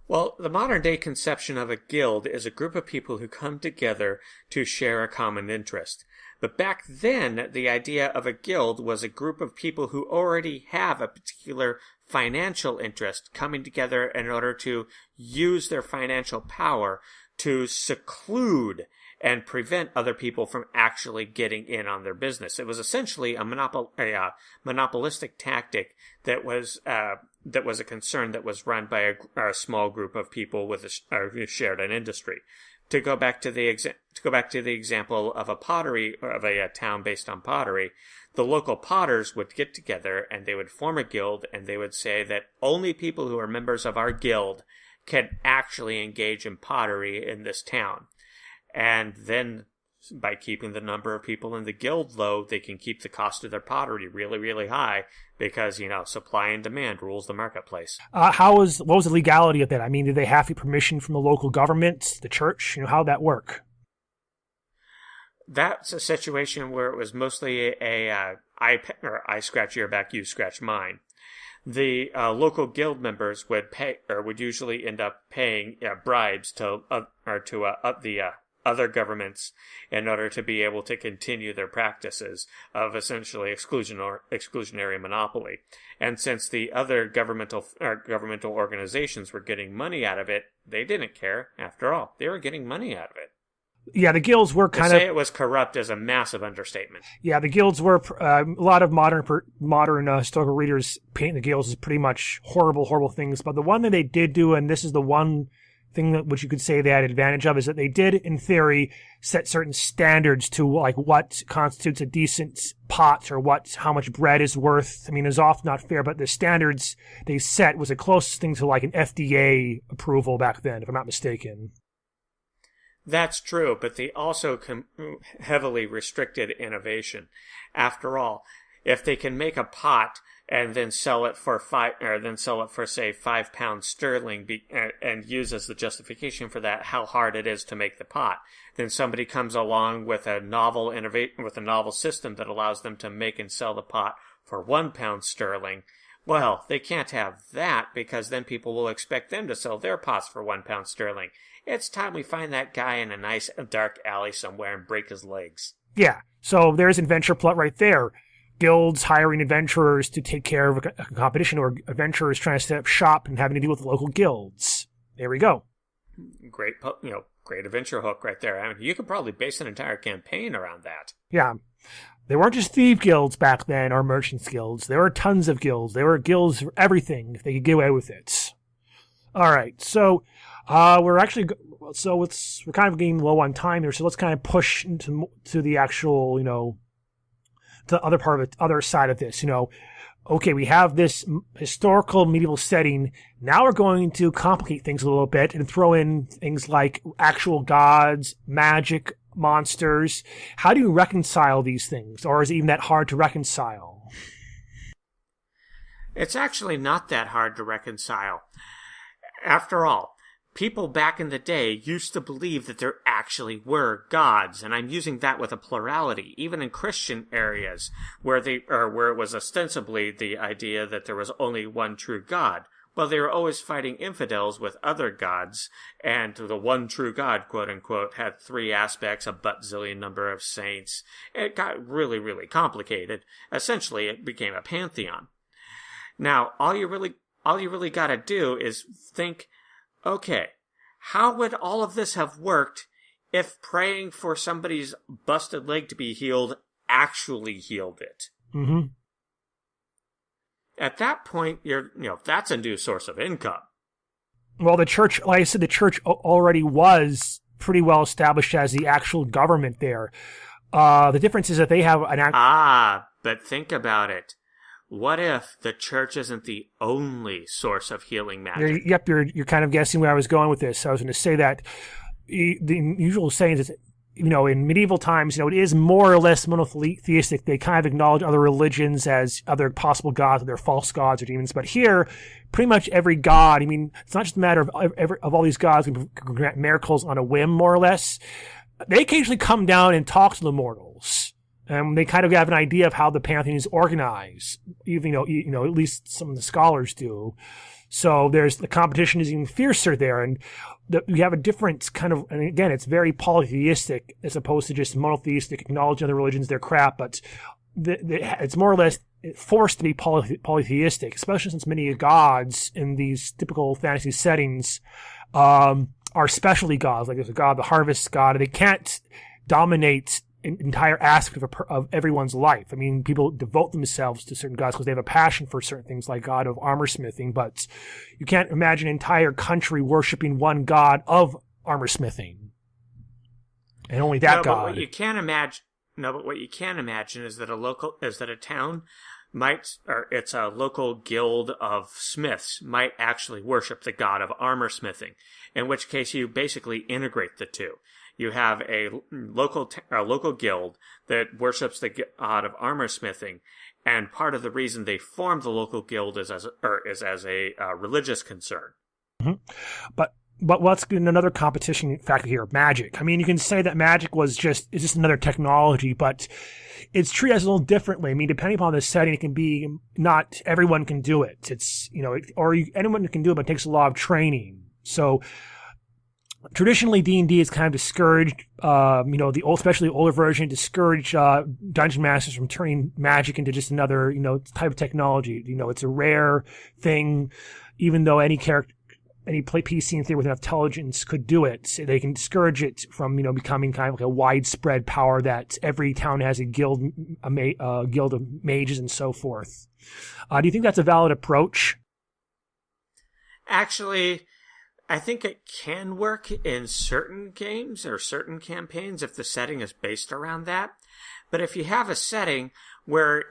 Well, the modern-day conception of a guild is a group of people who come together to share a common interest. But back then, the idea of a guild was a group of people who already have a particular financial interest coming together in order to use their financial power to seclude and prevent other people from actually getting in on their business. It was essentially a monopolistic tactic that was a concern that was run by a small group of people who shared an industry. To go back to the example of a town based on pottery, the local potters would get together and they would form a guild, and they would say that only people who are members of our guild can actually engage in pottery in this town. And then, by keeping the number of people in the guild low, they can keep the cost of their pottery really, really high because, supply and demand rules the marketplace. What was the legality of that? I mean, did they have permission from the local government, the church? How'd that work? That's a situation where it was mostly I scratch your back, you scratch mine. The local guild members would usually end up paying bribes to the other governments in order to be able to continue their practices of essentially exclusionary monopoly. And since the other governmental organizations were getting money out of it, they didn't care. After all, they were getting money out of it. Yeah, the guilds were to say it was corrupt is a massive understatement. Yeah, the guilds were a lot of modern historical readers paint the guilds as pretty much horrible things. But the one that they did do, and this is the one thing that which you could say they had advantage of, is that they did, in theory, set certain standards to like what constitutes a decent pot or how much bread is worth. I mean, it's often not fair, but the standards they set was the closest thing to like an FDA approval back then, if I'm not mistaken. That's true, but they also heavily restricted innovation. After all, if they can make a pot and then sell it for say £5 and use as the justification for that how hard it is to make the pot, then somebody comes along with a novel system that allows them to make and sell the pot for £1. Well, they can't have that because then people will expect them to sell their pots for £1. It's time we find that guy in a nice dark alley somewhere and break his legs. Yeah, so there's adventure plot right there. Guilds hiring adventurers to take care of a competition, or adventurers trying to set up shop and having to deal with local guilds. There we go. Great adventure hook right there. I mean, you could probably base an entire campaign around that. Yeah. They weren't just thief guilds back then, or merchants guilds. There were tons of guilds. There were guilds for everything, if they could get away with it. All right, so we're kind of getting low on time here, so let's kind of push to the actual, the other side of this. Okay, we have this historical medieval setting. Now we're going to complicate things a little bit and throw in things like actual gods, magic, monsters. How do you reconcile these things, or is it even that hard to reconcile? It's actually not that hard to reconcile. After all, people back in the day used to believe that there actually were gods, and I'm using that with a plurality, even in Christian areas where it was ostensibly the idea that there was only one true God. Well, they were always fighting infidels with other gods, and the one true God, quote unquote, had 3 aspects, a butt-zillion number of saints. It got really, really complicated. Essentially, it became a pantheon. Now, all you really gotta do is think, okay, how would all of this have worked if praying for somebody's busted leg to be healed actually healed it? Mm-hmm. At that point, that's a new source of income. Well, the church, like I said, the church already was pretty well established as the actual government there. The difference is that they have but think about it. What if the church isn't the only source of healing magic? You're kind of guessing where I was going with this. I was going to say that the usual saying is, in medieval times, it is more or less monotheistic. They kind of acknowledge other religions as other possible gods, or they're false gods or demons. But here, pretty much every god, it's not just a matter of all these gods can grant miracles on a whim, more or less. They occasionally come down and talk to the mortals. And they kind of have an idea of how the pantheon is organized, even at least some of the scholars do. So the competition is even fiercer there, and you have a different kind of, and again, it's very polytheistic as opposed to just monotheistic, acknowledging other religions, their crap, but it's more or less forced to be polytheistic, especially since many gods in these typical fantasy settings are specialty gods. Like there's a god, the harvest god, and they can't dominate an entire aspect of everyone's life. People devote themselves to certain gods because they have a passion for certain things, like god of armor smithing, but you can't imagine an entire country worshiping one god of armor smithing. And only that god. But what you can't imagine is that a town it's a local guild of smiths might actually worship the god of armor smithing, in which case you basically integrate the two. You have a local guild that worships the god of armor smithing, and part of the reason they formed the local guild is as a religious concern. Mm-hmm. But what's another competition factor here? Magic. You can say that magic is just another technology, but it's treated as a little differently. Depending upon the setting, it can be not everyone can do it. It's anyone can do it, but it takes a lot of training. So traditionally, D&D is kind of discouraged, especially the older version, discouraged dungeon masters from turning magic into just another, type of technology. It's a rare thing, even though any PC in theory with enough intelligence could do it. So they can discourage it from, becoming kind of like a widespread power that every town has a guild of mages and so forth. Do you think that's a valid approach? Actually, I think it can work in certain games or certain campaigns if the setting is based around that. But if you have a setting where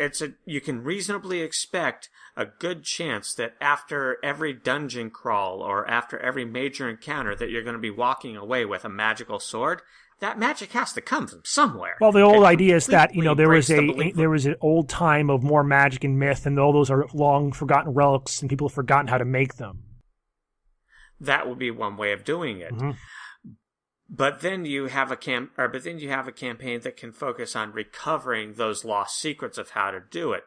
you can reasonably expect a good chance that after every dungeon crawl or after every major encounter that you're going to be walking away with a magical sword, that magic has to come from somewhere. Well, the old idea is that there was an old time of more magic and myth, and all those are long forgotten relics, and people have forgotten how to make them. That would be one way of doing it. Mm-hmm. But then you have a campaign that can focus on recovering those lost secrets of how to do it.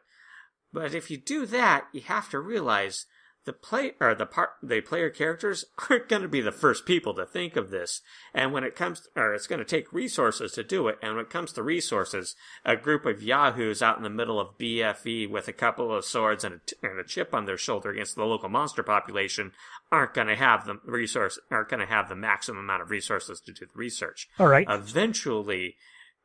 But if you do that, you have to realize the player characters aren't going to be the first people to think of this. And when it's going to take resources to do it. And when it comes to resources, a group of yahoos out in the middle of BFE with a couple of swords and a chip on their shoulder against the local monster population aren't going to have the maximum amount of resources to do the research. All right. Eventually,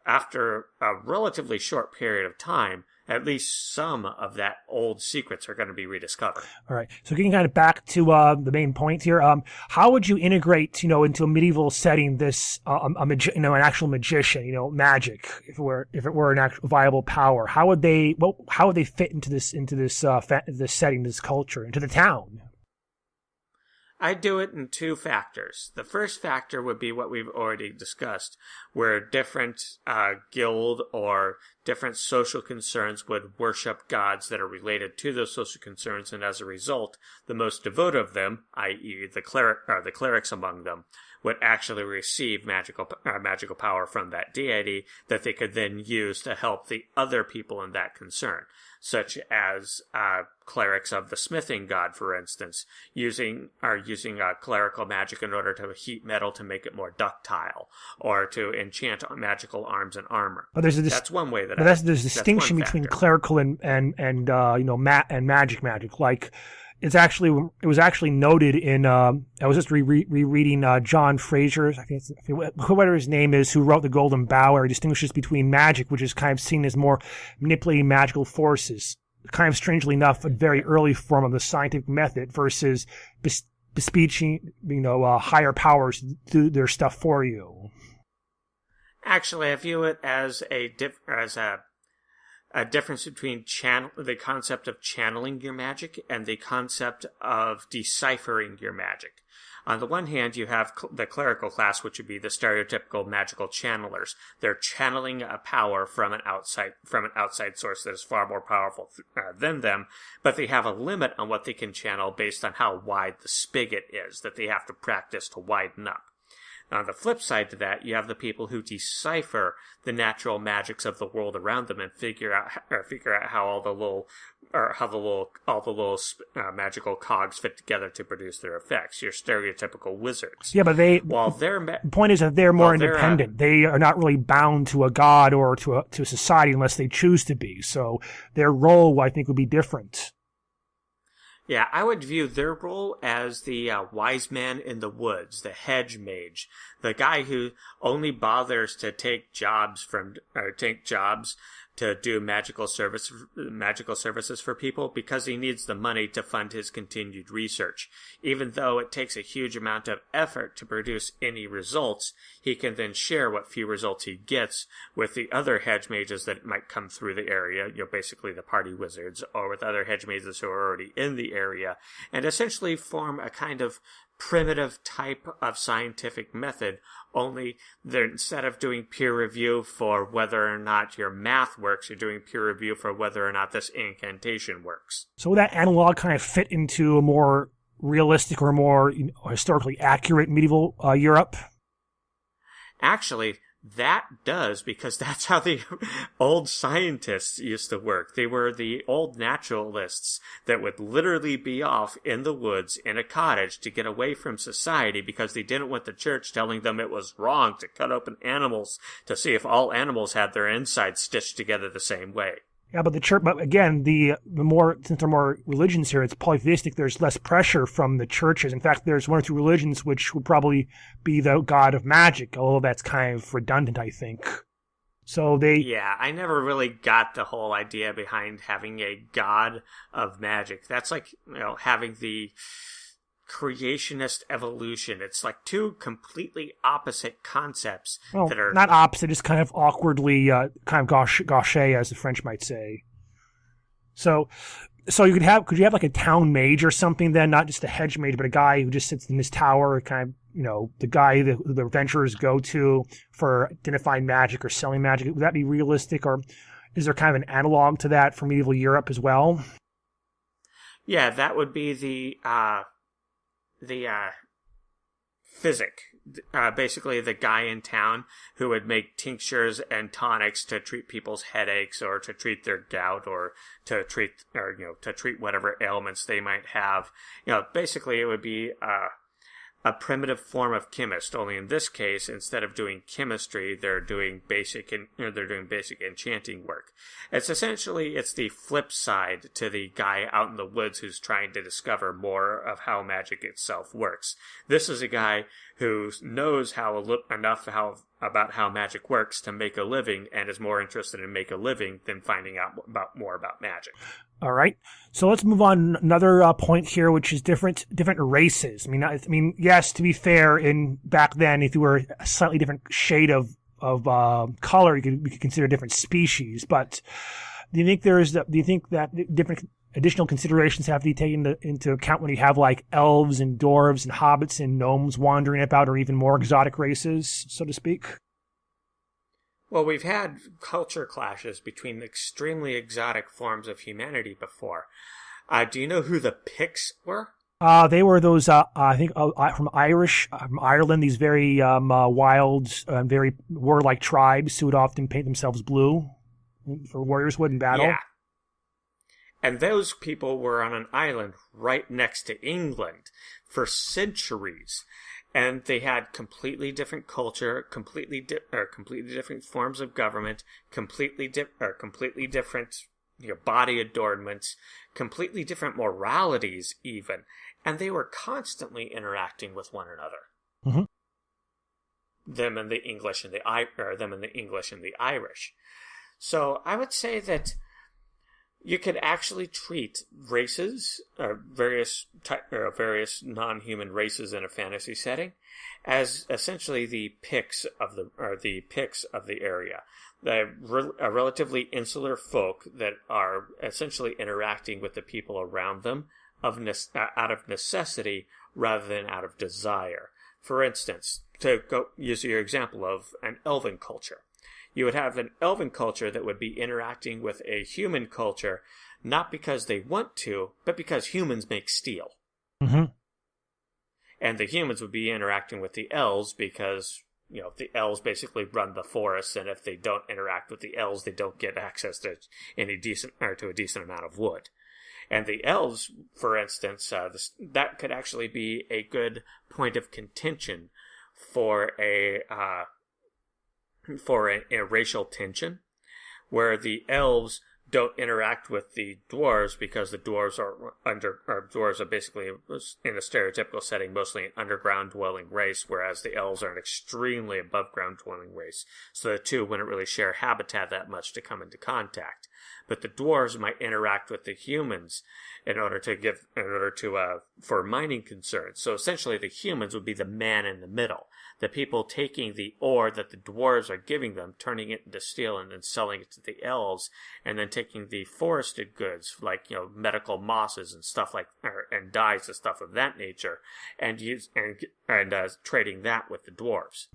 after a relatively short period of time, at least some of that old secrets are going to be rediscovered. All right. So getting kind of back to the main point here, how would you integrate, into a medieval setting this, an actual magician, magic, if it were an actual viable power? How would they fit into this setting, this culture, into the town? I'd do it in two factors. The first factor would be what we've already discussed, where different guild or different social concerns would worship gods that are related to those social concerns, and as a result, the most devoted of them, i.e. the clerics among them, would actually receive magical power from that deity that they could then use to help the other people in that concern, such as clerics of the smithing god, for instance, using clerical magic in order to heat metal to make it more ductile, or to enchant magical arms and armor. But that's one way that. There's a distinction between clerical and magic. Like it was actually noted in I was just rereading John Fraser's, whatever his name is, who wrote The Golden Bough, where he distinguishes between magic, which is kind of seen as more manipulating magical forces, kind of strangely enough a very early form of the scientific method, versus beseeching, higher powers to do their stuff for you. Actually, I view it as a difference between the concept of channeling your magic and the concept of deciphering your magic. On the one hand, you have the clerical class, which would be the stereotypical magical channelers. They're channeling a power from an outside source that is far more powerful than them, but they have a limit on what they can channel based on how wide the spigot is that they have to practice to widen up. On the flip side to that, you have the people who decipher the natural magics of the world around them and figure out how all the little magical cogs fit together to produce their effects. Your stereotypical wizards. Yeah, but the point is that they're more independent. They are not really bound to a god or to a society unless they choose to be. So their role, I think, would be different. Yeah, I would view their role as the wise man in the woods, the hedge mage, the guy who only bothers to take jobs to do magical services for people because he needs the money to fund his continued research. Even though it takes a huge amount of effort to produce any results, he can then share what few results he gets with the other hedge mages that might come through the area, basically the party wizards, or with other hedge mages who are already in the area, and essentially form a kind of primitive type of scientific method, only instead of doing peer review for whether or not your math works, you're doing peer review for whether or not this incantation works. So would that analog kind of fit into a more realistic or more historically accurate medieval Europe? Actually, that does, because that's how the old scientists used to work. They were the old naturalists that would literally be off in the woods in a cottage to get away from society because they didn't want the church telling them it was wrong to cut open animals to see if all animals had their insides stitched together the same way. Yeah, but the church, but again, since there are more religions here, it's polytheistic, there's less pressure from the churches. In fact, there's one or two religions which would probably be the god of magic, although that's kind of redundant, I think. So Yeah, I never really got the whole idea behind having a god of magic. That's like, having the creationist evolution. It's like two completely opposite concepts that are not opposite, just kind of awkwardly kind of gauche, as the French might say. So could you have like a town mage or something then, not just a hedge mage, but a guy who just sits in his tower, kind of, the guy the adventurers go to for identifying magic or selling magic. Would that be realistic, or is there kind of an analog to that for medieval Europe as well? Yeah, that would be the physic, basically the guy in town who would make tinctures and tonics to treat people's headaches or to treat their gout or to treat whatever ailments they might have. Basically it would be a primitive form of chemist, only in this case, instead of doing chemistry, they're doing basic enchanting work. It's the flip side to the guy out in the woods who's trying to discover more of how magic itself works. This is a guy who knows enough about how magic works to make a living, and is more interested in make a living than finding out more about magic. All right, so let's move on. Another point here, which is different races. I mean, yes. To be fair, back then, if you were a slightly different shade of color, you could consider different species. But do you think that different additional considerations have to be taken into account when you have like elves and dwarves and hobbits and gnomes wandering about, or even more exotic races, so to speak? Well, we've had culture clashes between extremely exotic forms of humanity before. Do you know who the Picts were? They were those, I think, from Ireland, these very wild, very warlike tribes who would often paint themselves blue for warriors would in battle. Yeah. And those people were on an island right next to England for centuries. And they had completely different culture, completely different forms of government, completely different body adornments, completely different moralities even, and they were constantly interacting with one another. Mm-hmm. Them and the English and the Irish. So I would say that you could actually treat races, various non-human races in a fantasy setting, as essentially the Picts of the area. A relatively insular folk that are essentially interacting with the people around them out of necessity rather than out of desire. For instance, to go use your example of an elven culture, you would have an elven culture that would be interacting with a human culture not because they want to, but because humans make steel. Mm-hmm. And the humans would be interacting with the elves because, the elves basically run the forests, and if they don't interact with the elves, they don't get access to a decent amount of wood. And the elves, for instance, that could actually be a good point of contention for a racial tension, where the elves don't interact with the dwarves because the dwarves are basically, in a stereotypical setting, mostly an underground dwelling race, whereas the elves are an extremely above ground dwelling race. So the two wouldn't really share habitat that much to come into contact. But the dwarves might interact with the humans for mining concerns. So essentially the humans would be the man in the middle. The people taking the ore that the dwarves are giving them, turning it into steel and then selling it to the elves, and then taking the forested goods, like, medical mosses and stuff and dyes and stuff of that nature, and trading that with the dwarves.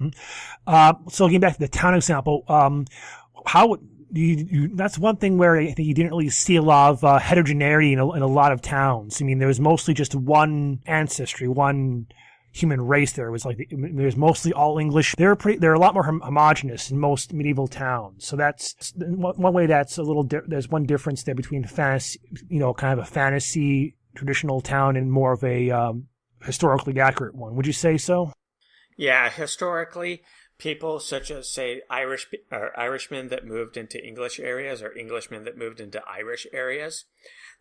So getting back to the town example, how that's one thing where I think you didn't really see a lot of heterogeneity in a lot of towns. I mean, there was mostly just one ancestry, one human race. There was there's mostly all English. They're a lot more homogenous in most medieval towns. So that's one way. That's a little. There's one difference there between fantasy, kind of a fantasy traditional town and more of a historically accurate one. Would you say so? Yeah, historically, people such as, say, Irishmen that moved into English areas or Englishmen that moved into Irish areas,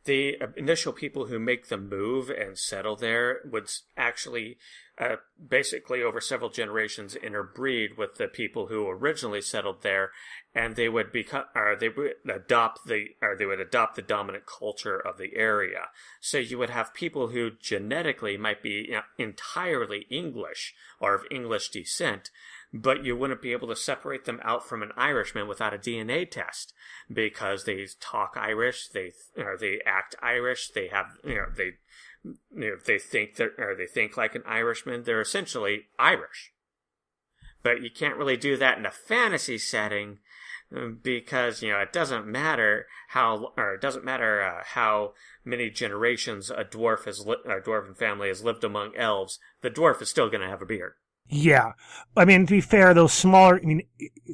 the initial people who make the move and settle there would actually basically over several generations interbreed with the people who originally settled there, and they would adopt the dominant culture of the area. So you would have people who genetically might be entirely English or of English descent, but you wouldn't be able to separate them out from an Irishman without a DNA test, because they talk Irish, they act Irish, they have they think like an Irishman. They're essentially Irish. But you can't really do that in a fantasy setting, because it doesn't matter how many generations a dwarven family has lived among elves. The dwarf is still going to have a beard. Yeah. I mean, to be fair,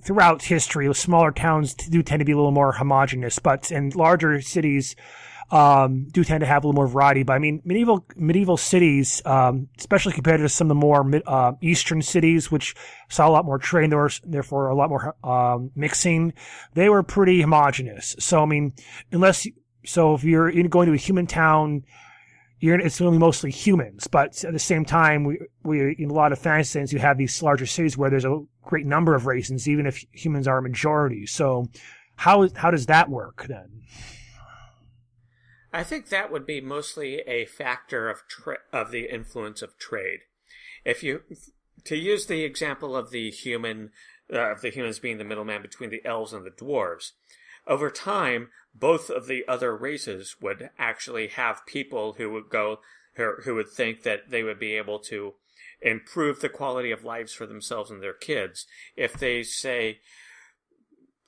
throughout history, those smaller towns do tend to be a little more homogenous, but in larger cities do tend to have a little more variety. But I mean, medieval cities, especially compared to some of the more eastern cities, which saw a lot more trade, and therefore a lot more mixing, they were pretty homogenous. So I mean, if you're going to a human town, it's only mostly humans, but at the same time, we in a lot of fantasy settings, you have these larger cities where there's a great number of races, even if humans are a majority. So, how does that work then? I think that would be mostly a factor of the influence of trade. To use the example of the humans being the middleman between the elves and the dwarves, over time, both of the other races would actually have people who would think that they would be able to improve the quality of lives for themselves and their kids if they, say,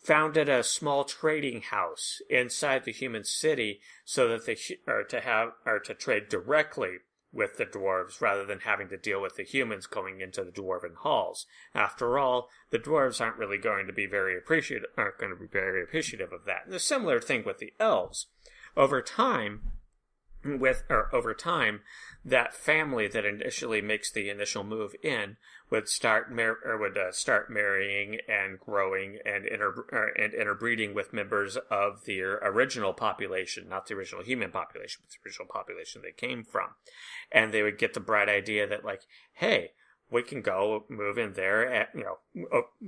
founded a small trading house inside the human city so that to trade directly with the dwarves rather than having to deal with the humans going into the dwarven halls. After all, the dwarves aren't going to be very appreciative of that. And a similar thing with the elves. Over time, that family that initially makes the initial move in would start marrying and growing and interbreeding with members of the original population, not the original human population, but the original population they came from. And they would get the bright idea that, like, hey, we can go move in there,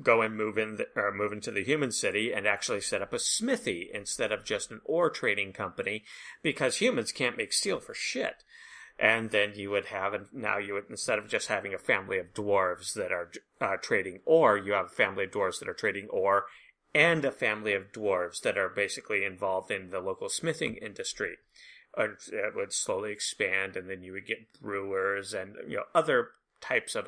go and move into the human city and actually set up a smithy instead of just an ore trading company, because humans can't make steel for shit. And then instead of just having a family of dwarves that are trading ore, you have a family of dwarves that are trading ore and a family of dwarves that are basically involved in the local smithing industry. It would slowly expand, and then you would get brewers and other types of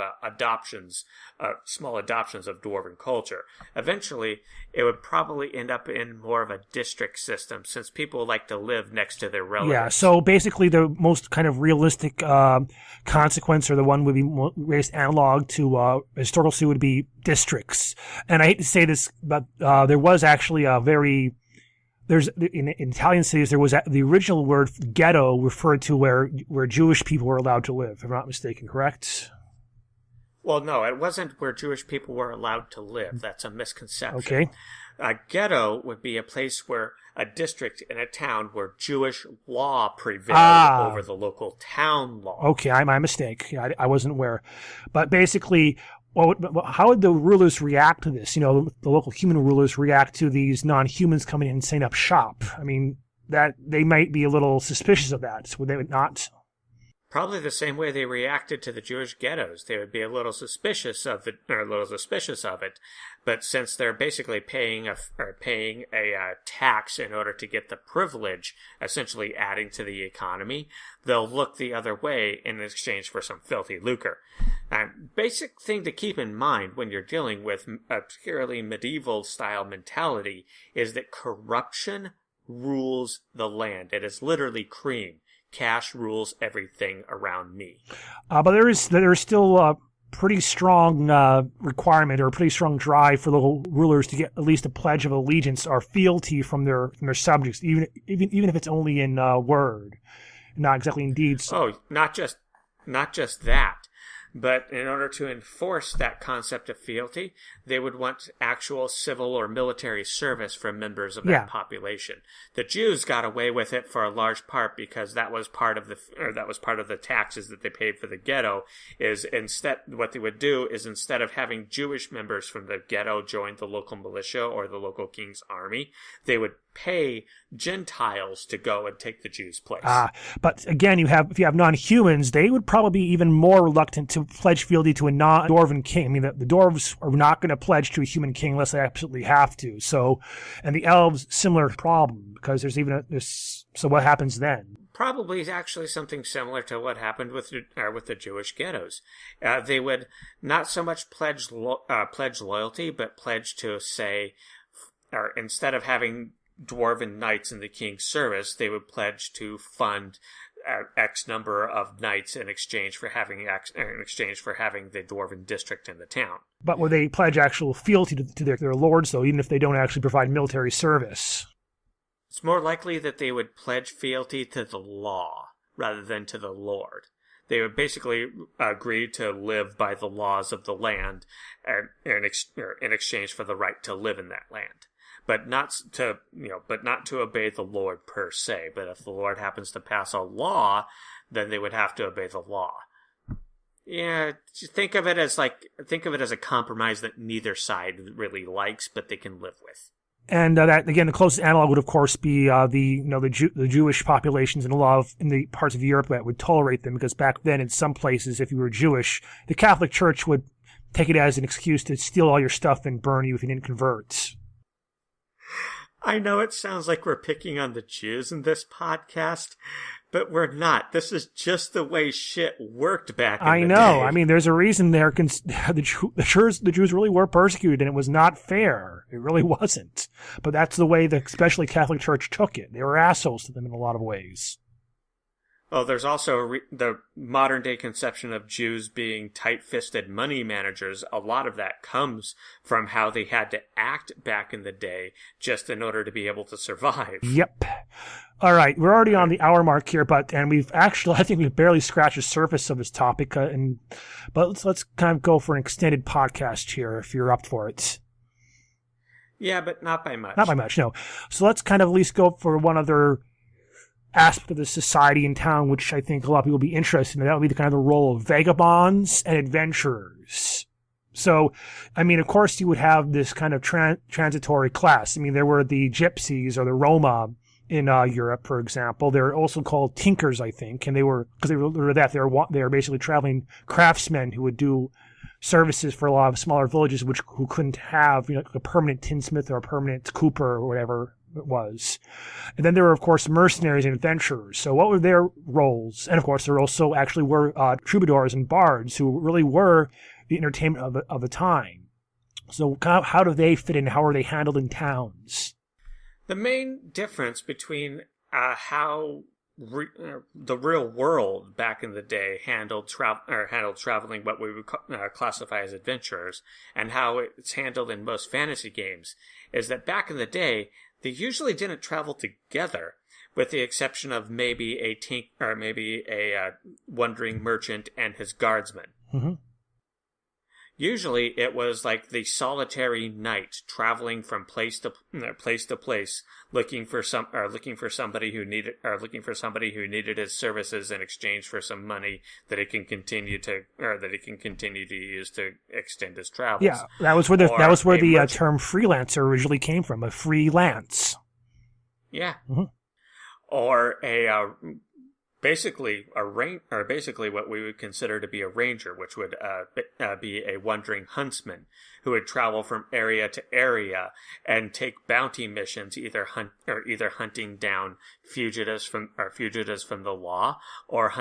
small adoptions of dwarven culture. Eventually, it would probably end up in more of a district system, since people like to live next to their relatives. Yeah, so basically the most kind of realistic consequence, or the one would be most analog to historical city, would be districts. And I hate to say this, but there was actually in Italian cities, there was the original word ghetto referred to where Jewish people were allowed to live, if I'm not mistaken, correct? Well, no, it wasn't where Jewish people were allowed to live. That's a misconception. Okay. A ghetto would be a place where a district in a town where Jewish law prevailed over the local town law. Okay, my mistake. I wasn't aware. But basically, how would the rulers react to this? The local human rulers react to these non-humans coming in and setting up shop. I mean, that they might be a little suspicious of that. Would they not? Probably the same way they reacted to the Jewish ghettos. They would be a little suspicious of it, but since they're basically paying a tax in order to get the privilege, essentially adding to the economy, they'll look the other way in exchange for some filthy lucre. Basic thing to keep in mind when you're dealing with a purely medieval-style mentality is that corruption rules the land. It is literally cream. Cash rules everything around me. But there is still a pretty strong requirement, or a pretty strong drive for local rulers to get at least a pledge of allegiance or fealty from their subjects, even if it's only in word, not exactly in deeds. Oh, not just that. But in order to enforce that concept of fealty, they would want actual civil or military service from members of that population. The Jews got away with it for a large part because that was part of the taxes that they paid for the ghetto. What they would do is, instead of having Jewish members from the ghetto join the local militia or the local king's army, they would pay Gentiles to go and take the Jews' place. But again, if you have non-humans, they would probably be even more reluctant to pledge fealty to a non-dwarven king. I mean, the dwarves are not going to pledge to a human king unless they absolutely have to. So, and the elves, similar problem, because so what happens then? Probably actually something similar to what happened with the Jewish ghettos. They would not so much pledge loyalty, but pledge to or instead of having dwarven knights in the king's service, they would pledge to fund X number of knights in exchange for having the dwarven district in the town. But would they pledge actual fealty to their lords, though, even if they don't actually provide military service? It's more likely that they would pledge fealty to the law rather than to the lord. They would basically agree to live by the laws of the land in exchange for the right to live in that land. But not to obey the Lord per se. But if the Lord happens to pass a law, then they would have to obey the law. Yeah, think of it as a compromise that neither side really likes, but they can live with. And that, again, the closest analog would, of course, be the Jewish populations in the parts of Europe that would tolerate them, because back then, in some places, if you were Jewish, the Catholic Church would take it as an excuse to steal all your stuff and burn you if you didn't convert. I know it sounds like we're picking on the Jews in this podcast, but we're not. This is just the way shit worked back in the day. I know. I mean, there's a reason the Jews really were persecuted, and it was not fair. It really wasn't. But that's the way the especially Catholic Church took it. They were assholes to them in a lot of ways. Oh, there's also the modern-day conception of Jews being tight-fisted money managers. A lot of that comes from how they had to act back in the day just in order to be able to survive. Yep. All right, we're already on the hour mark here, I think we've barely scratched the surface of this topic. But let's kind of go for an extended podcast here, if you're up for it. Yeah, but not by much. Not by much, no. So let's kind of at least go for one other aspect of the society in town, which I think a lot of people will be interested in. That would be the kind of the role of vagabonds and adventurers. So, I mean, of course, you would have this kind of transitory class. I mean, there were the gypsies or the Roma in Europe, for example. They're also called tinkers, I think, and they were basically traveling craftsmen who would do services for a lot of smaller villages who couldn't have, like a permanent tinsmith or a permanent cooper or whatever it was. And then there were, of course, mercenaries and adventurers. So what were their roles? And of course, there also actually were troubadours and bards who really were the entertainment of the time. So how do they fit in? How are they handled in towns? The main difference between how the real world back in the day handled traveling, what we would classify as adventurers, and how it's handled in most fantasy games, is that back in the day they usually didn't travel together, with the exception of maybe a wandering merchant and his guardsman. Mm-hmm. Usually, it was like the solitary knight traveling from place to place, looking for somebody who needed his services in exchange for some money that he can continue to use to extend his travels. Yeah, that was where the term freelancer originally came from. A freelance. Yeah. Mm-hmm. Or basically what we would consider to be a ranger, which would be a wandering huntsman who would travel from area to area and take bounty missions, either hunting down fugitives from the law, or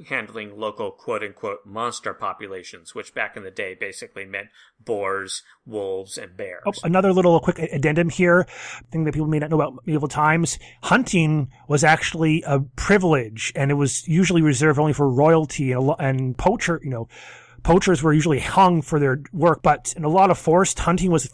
handling local quote unquote monster populations, which back in the day basically meant boars, wolves, and bears. Oh, another little quick addendum here, thing that people may not know about medieval times. Hunting was actually a privilege, and it was usually reserved only for royalty, and poachers were usually hung for their work, but in a lot of forests, hunting was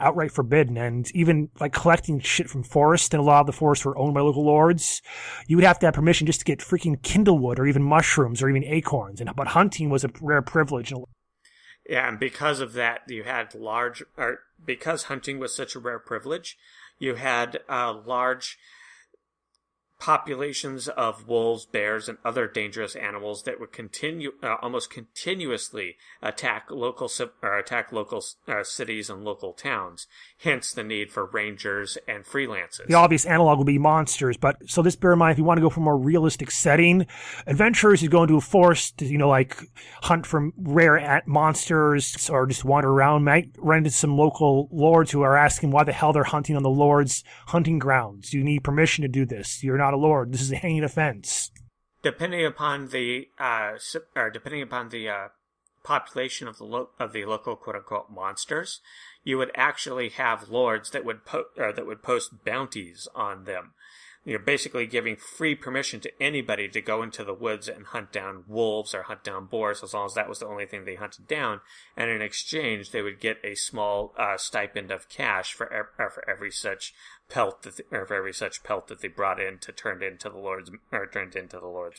outright forbidden, and even like collecting shit from forests, and a lot of the forests were owned by local lords. You would have to have permission just to get freaking kindlewood or even mushrooms or even acorns, but hunting was a rare privilege. Yeah, and because of that, because hunting was such a rare privilege, you had large populations of wolves, bears, and other dangerous animals that would almost continuously attack local cities and local towns. Hence the need for rangers and freelancers. The obvious analog would be monsters, but so just bear in mind, if you want to go for a more realistic setting, adventurers, you go into a forest to, like hunt for rare monsters or just wander around, might run into some local lords who are asking why the hell they're hunting on the lord's hunting grounds. You need permission to do this. You're not a lord. This is a hanging offense. Depending upon the population of the local quote unquote monsters, you would actually have lords that would post bounties on them. You're basically giving free permission to anybody to go into the woods and hunt down wolves or hunt down boars, as long as that was the only thing they hunted down. And in exchange, they would get a small stipend of cash for every such pelt that they brought in to turned into the Lord's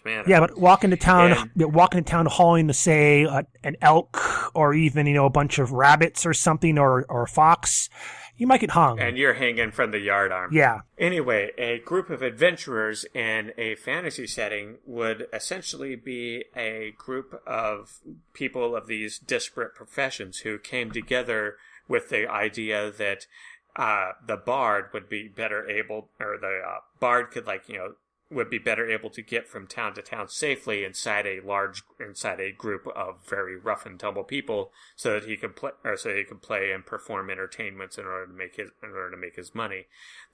manor. Yeah, but walk into town hauling, say, an elk or even a bunch of rabbits or something or a fox, you might get hung. And you're hanging from the yardarm. Yeah. Anyway, a group of adventurers in a fantasy setting would essentially be a group of people of these disparate professions who came together with the idea that the bard would be better able, or the bard could would be better able to get from town to town safely inside a group of very rough and tumble people, so that he could play and perform entertainments in order to make his money.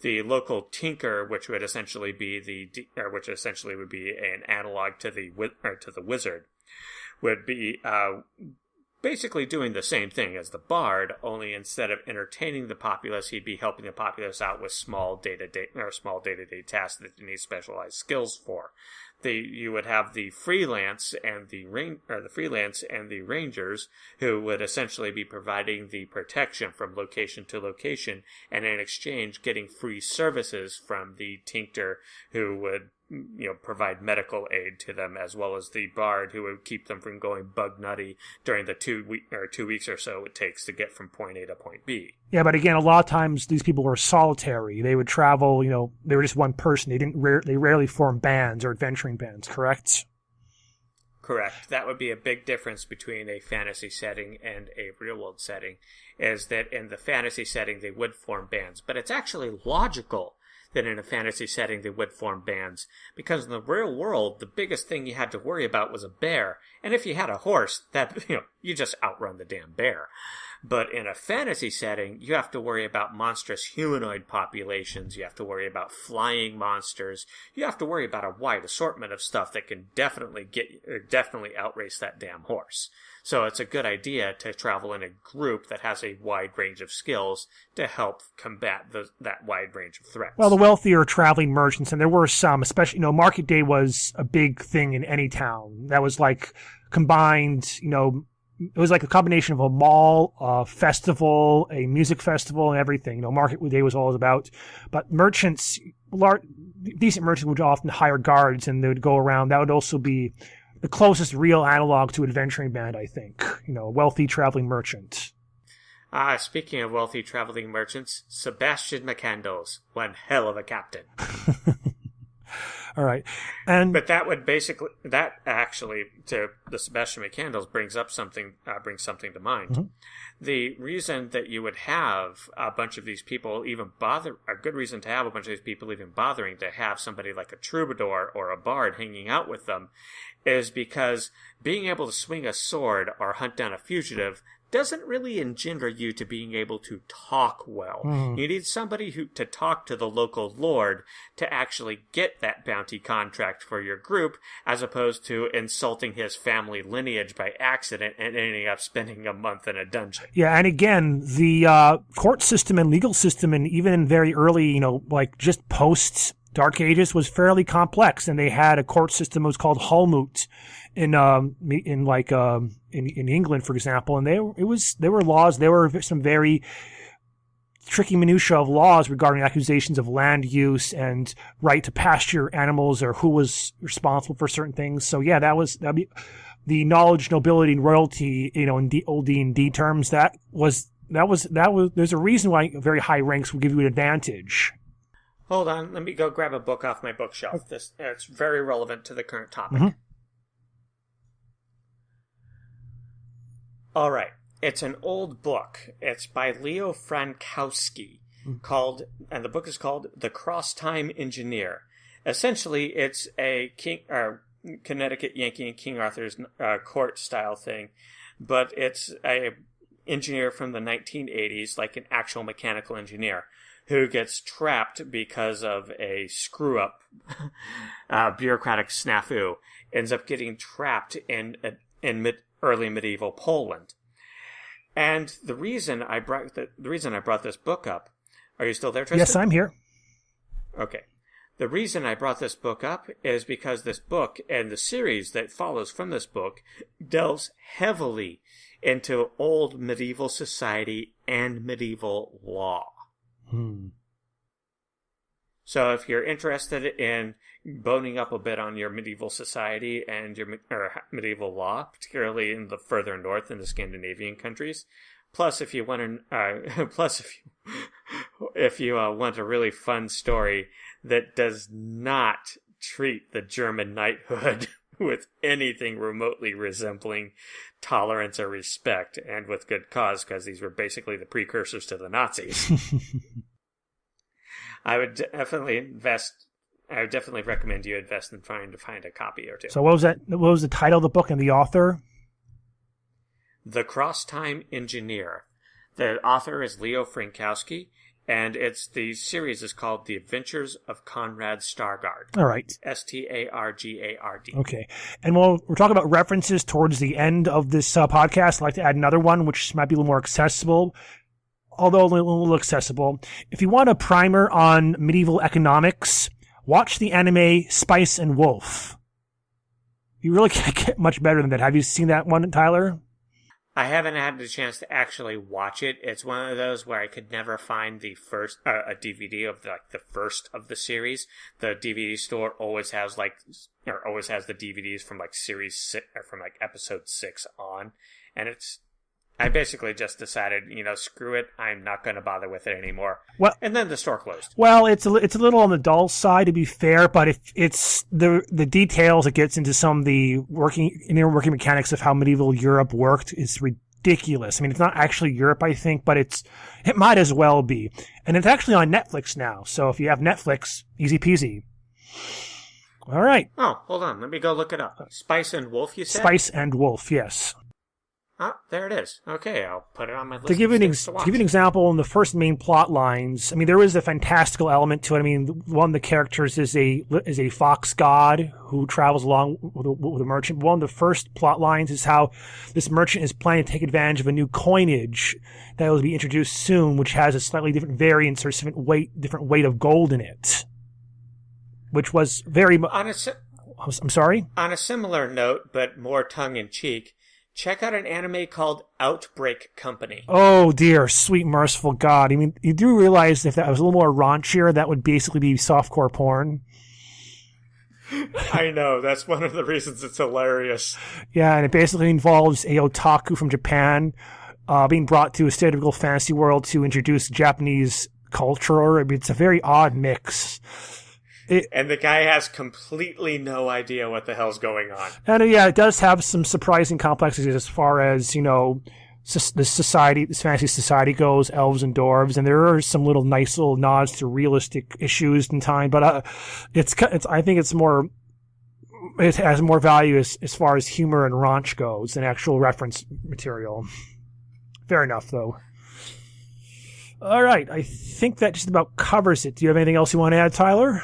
The local tinker, which would essentially would be an analog to the wizard, would be basically doing the same thing as the bard, only instead of entertaining the populace, he'd be helping the populace out with small day-to-day tasks that you need specialized skills for. You would have the freelance and the rangers, who would essentially be providing the protection from location to location, and in exchange getting free services from the tinker, who would provide medical aid to them, as well as the bard who would keep them from going bug nutty during the 2 weeks or so it takes to get from point A to point B. Yeah, but again, a lot of times these people were solitary. They would travel, they were just one person. They rarely formed bands or adventuring bands, correct? Correct. That would be a big difference between a fantasy setting and a real-world setting, is that in the fantasy setting they would form bands. But it's actually logical that in a fantasy setting they would form bands, because in the real world, the biggest thing you had to worry about was a bear. And if you had a horse, that you just outrun the damn bear. But in a fantasy setting, you have to worry about monstrous humanoid populations. You have to worry about flying monsters. You have to worry about a wide assortment of stuff that can definitely outrace that damn horse. So it's a good idea to travel in a group that has a wide range of skills to help combat that wide range of threats. Well, the wealthier traveling merchants, and there were some, especially, Market Day was a big thing in any town. That was like combined, it was like a combination of a mall, a festival, a music festival, and everything. Market Day was all about. But merchants, decent merchants would often hire guards, and they would go around. That would also be the closest real analog to adventuring band, I think. A wealthy traveling merchant. Speaking of wealthy traveling merchants, Sebastian McCandles, one hell of a captain. All right. But that actually, to the Sebastian McCandles brings something to mind. Mm-hmm. The reason that you would have a bunch of these people a good reason to have a bunch of these people even bothering to have somebody like a troubadour or a bard hanging out with them is because being able to swing a sword or hunt down a fugitive doesn't really engender you to being able to talk well. Mm. You need somebody to talk to the local lord to actually get that bounty contract for your group, as opposed to insulting his family lineage by accident and ending up spending a month in a dungeon. Yeah, and again, the court system and legal system, and even in very early, just post Dark Ages, was fairly complex, and they had a court system that was called Holmoot in England, for example, and there were laws. There were some very tricky minutiae of laws regarding accusations of land use and right to pasture animals, or who was responsible for certain things. So yeah, that'd be the knowledge, nobility, and royalty. In old D&D terms, there's a reason why very high ranks will give you an advantage. Hold on, let me go grab a book off my bookshelf. It's very relevant to the current topic. Mm-hmm. All right. It's an old book. It's by Leo Frankowski, and the book is called The Cross-Time Engineer. Essentially, it's a Connecticut Yankee and King Arthur's court-style thing, but it's a engineer from the 1980s, like an actual mechanical engineer, who gets trapped because of a screw-up, bureaucratic snafu, ends up getting trapped in early medieval Poland. And the reason I brought this book up, are you still there, Tristan? Yes, I'm here. Okay. The reason I brought this book up is because this book and the series that follows from this book delves heavily into old medieval society and medieval law. So if you're interested in boning up a bit on your medieval society and your medieval law, particularly in the further north in the Scandinavian countries, plus if you want want a really fun story that does not treat the German knighthood with anything remotely resembling tolerance or respect, and with good cause, because these were basically the precursors to the Nazis. I would definitely recommend you invest in trying to find a copy or two. So what was that? What was the title of the book and the author? The Cross-Time Engineer. The author is Leo Frankowski, and the series is called The Adventures of Conrad Stargard. All right. Stargard. Okay. And we're talking about references towards the end of this podcast. I'd like to add another one, which might be a little more accessible, although a little accessible. If you want a primer on medieval economics, watch the anime Spice and Wolf. You really can't get much better than that. Have you seen that one, Tyler? I haven't had the chance to actually watch it. It's one of those where I could never find the first a DVD of the first of the series. The DVD store always has always has the DVDs from series 6 or from episode 6 on, and I basically just decided, screw it, I'm not going to bother with it anymore. Well, and then the store closed. Well, it's a little on the dull side, to be fair, but if it's the details it gets into some of the working mechanics of how medieval Europe worked is ridiculous. I mean, it's not actually Europe, I think, but it might as well be. And it's actually on Netflix now, so if you have Netflix, easy peasy. All right. Oh, hold on, let me go look it up. Spice and Wolf, you said? Spice and Wolf, yes. Oh, there it is. Okay, I'll put it on my list. To give you an example, in the first main plot lines, I mean, there is a fantastical element to it. I mean, one of the characters is a fox god who travels along with a merchant. One of the first plot lines is how this merchant is planning to take advantage of a new coinage that will be introduced soon, which has a slightly different variance or different weight of gold in it, which was very. I'm sorry. On a similar note, but more tongue-in-cheek. Check out an anime called Outbreak Company. Oh, dear. Sweet, merciful God. I mean, you do realize if that was a little more raunchier, that would basically be softcore porn. I know. That's one of the reasons it's hilarious. Yeah, and it basically involves a otaku from Japan being brought to a stereotypical fantasy world to introduce Japanese culture. I mean, it's a very odd mix. And the guy has completely no idea what the hell's going on. And it does have some surprising complexities as far as, this fantasy society goes, elves and dwarves, and there are some nice little nods to realistic issues in time, but I think it has more value as far as humor and raunch goes than actual reference material. Fair enough, though. All right, I think that just about covers it. Do you have anything else you want to add, Tyler?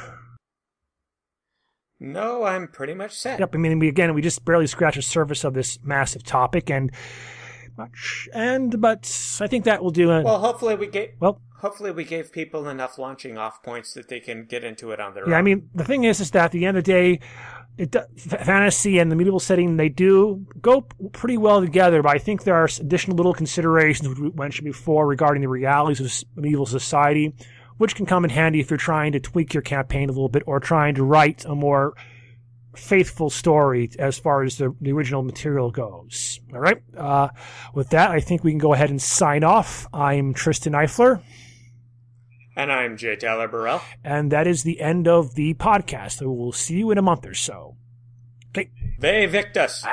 No, I'm pretty much set. Yep. I mean, we just barely scratched the surface of this massive topic, but I think that will do. Well, hopefully we gave people enough launching off points that they can get into it on their own. Yeah, I mean, the thing is that at the end of the day, fantasy and the medieval setting, they do go pretty well together, but I think there are additional little considerations which we mentioned before regarding the realities of medieval society, which can come in handy if you're trying to tweak your campaign a little bit or trying to write a more faithful story as far as the original material goes. All right. With that, I think we can go ahead and sign off. I'm Tristan Eifler. And I'm J. Tyler Burrell. And that is the end of the podcast. So we'll see you in a month or so. Okay. Ve Victus.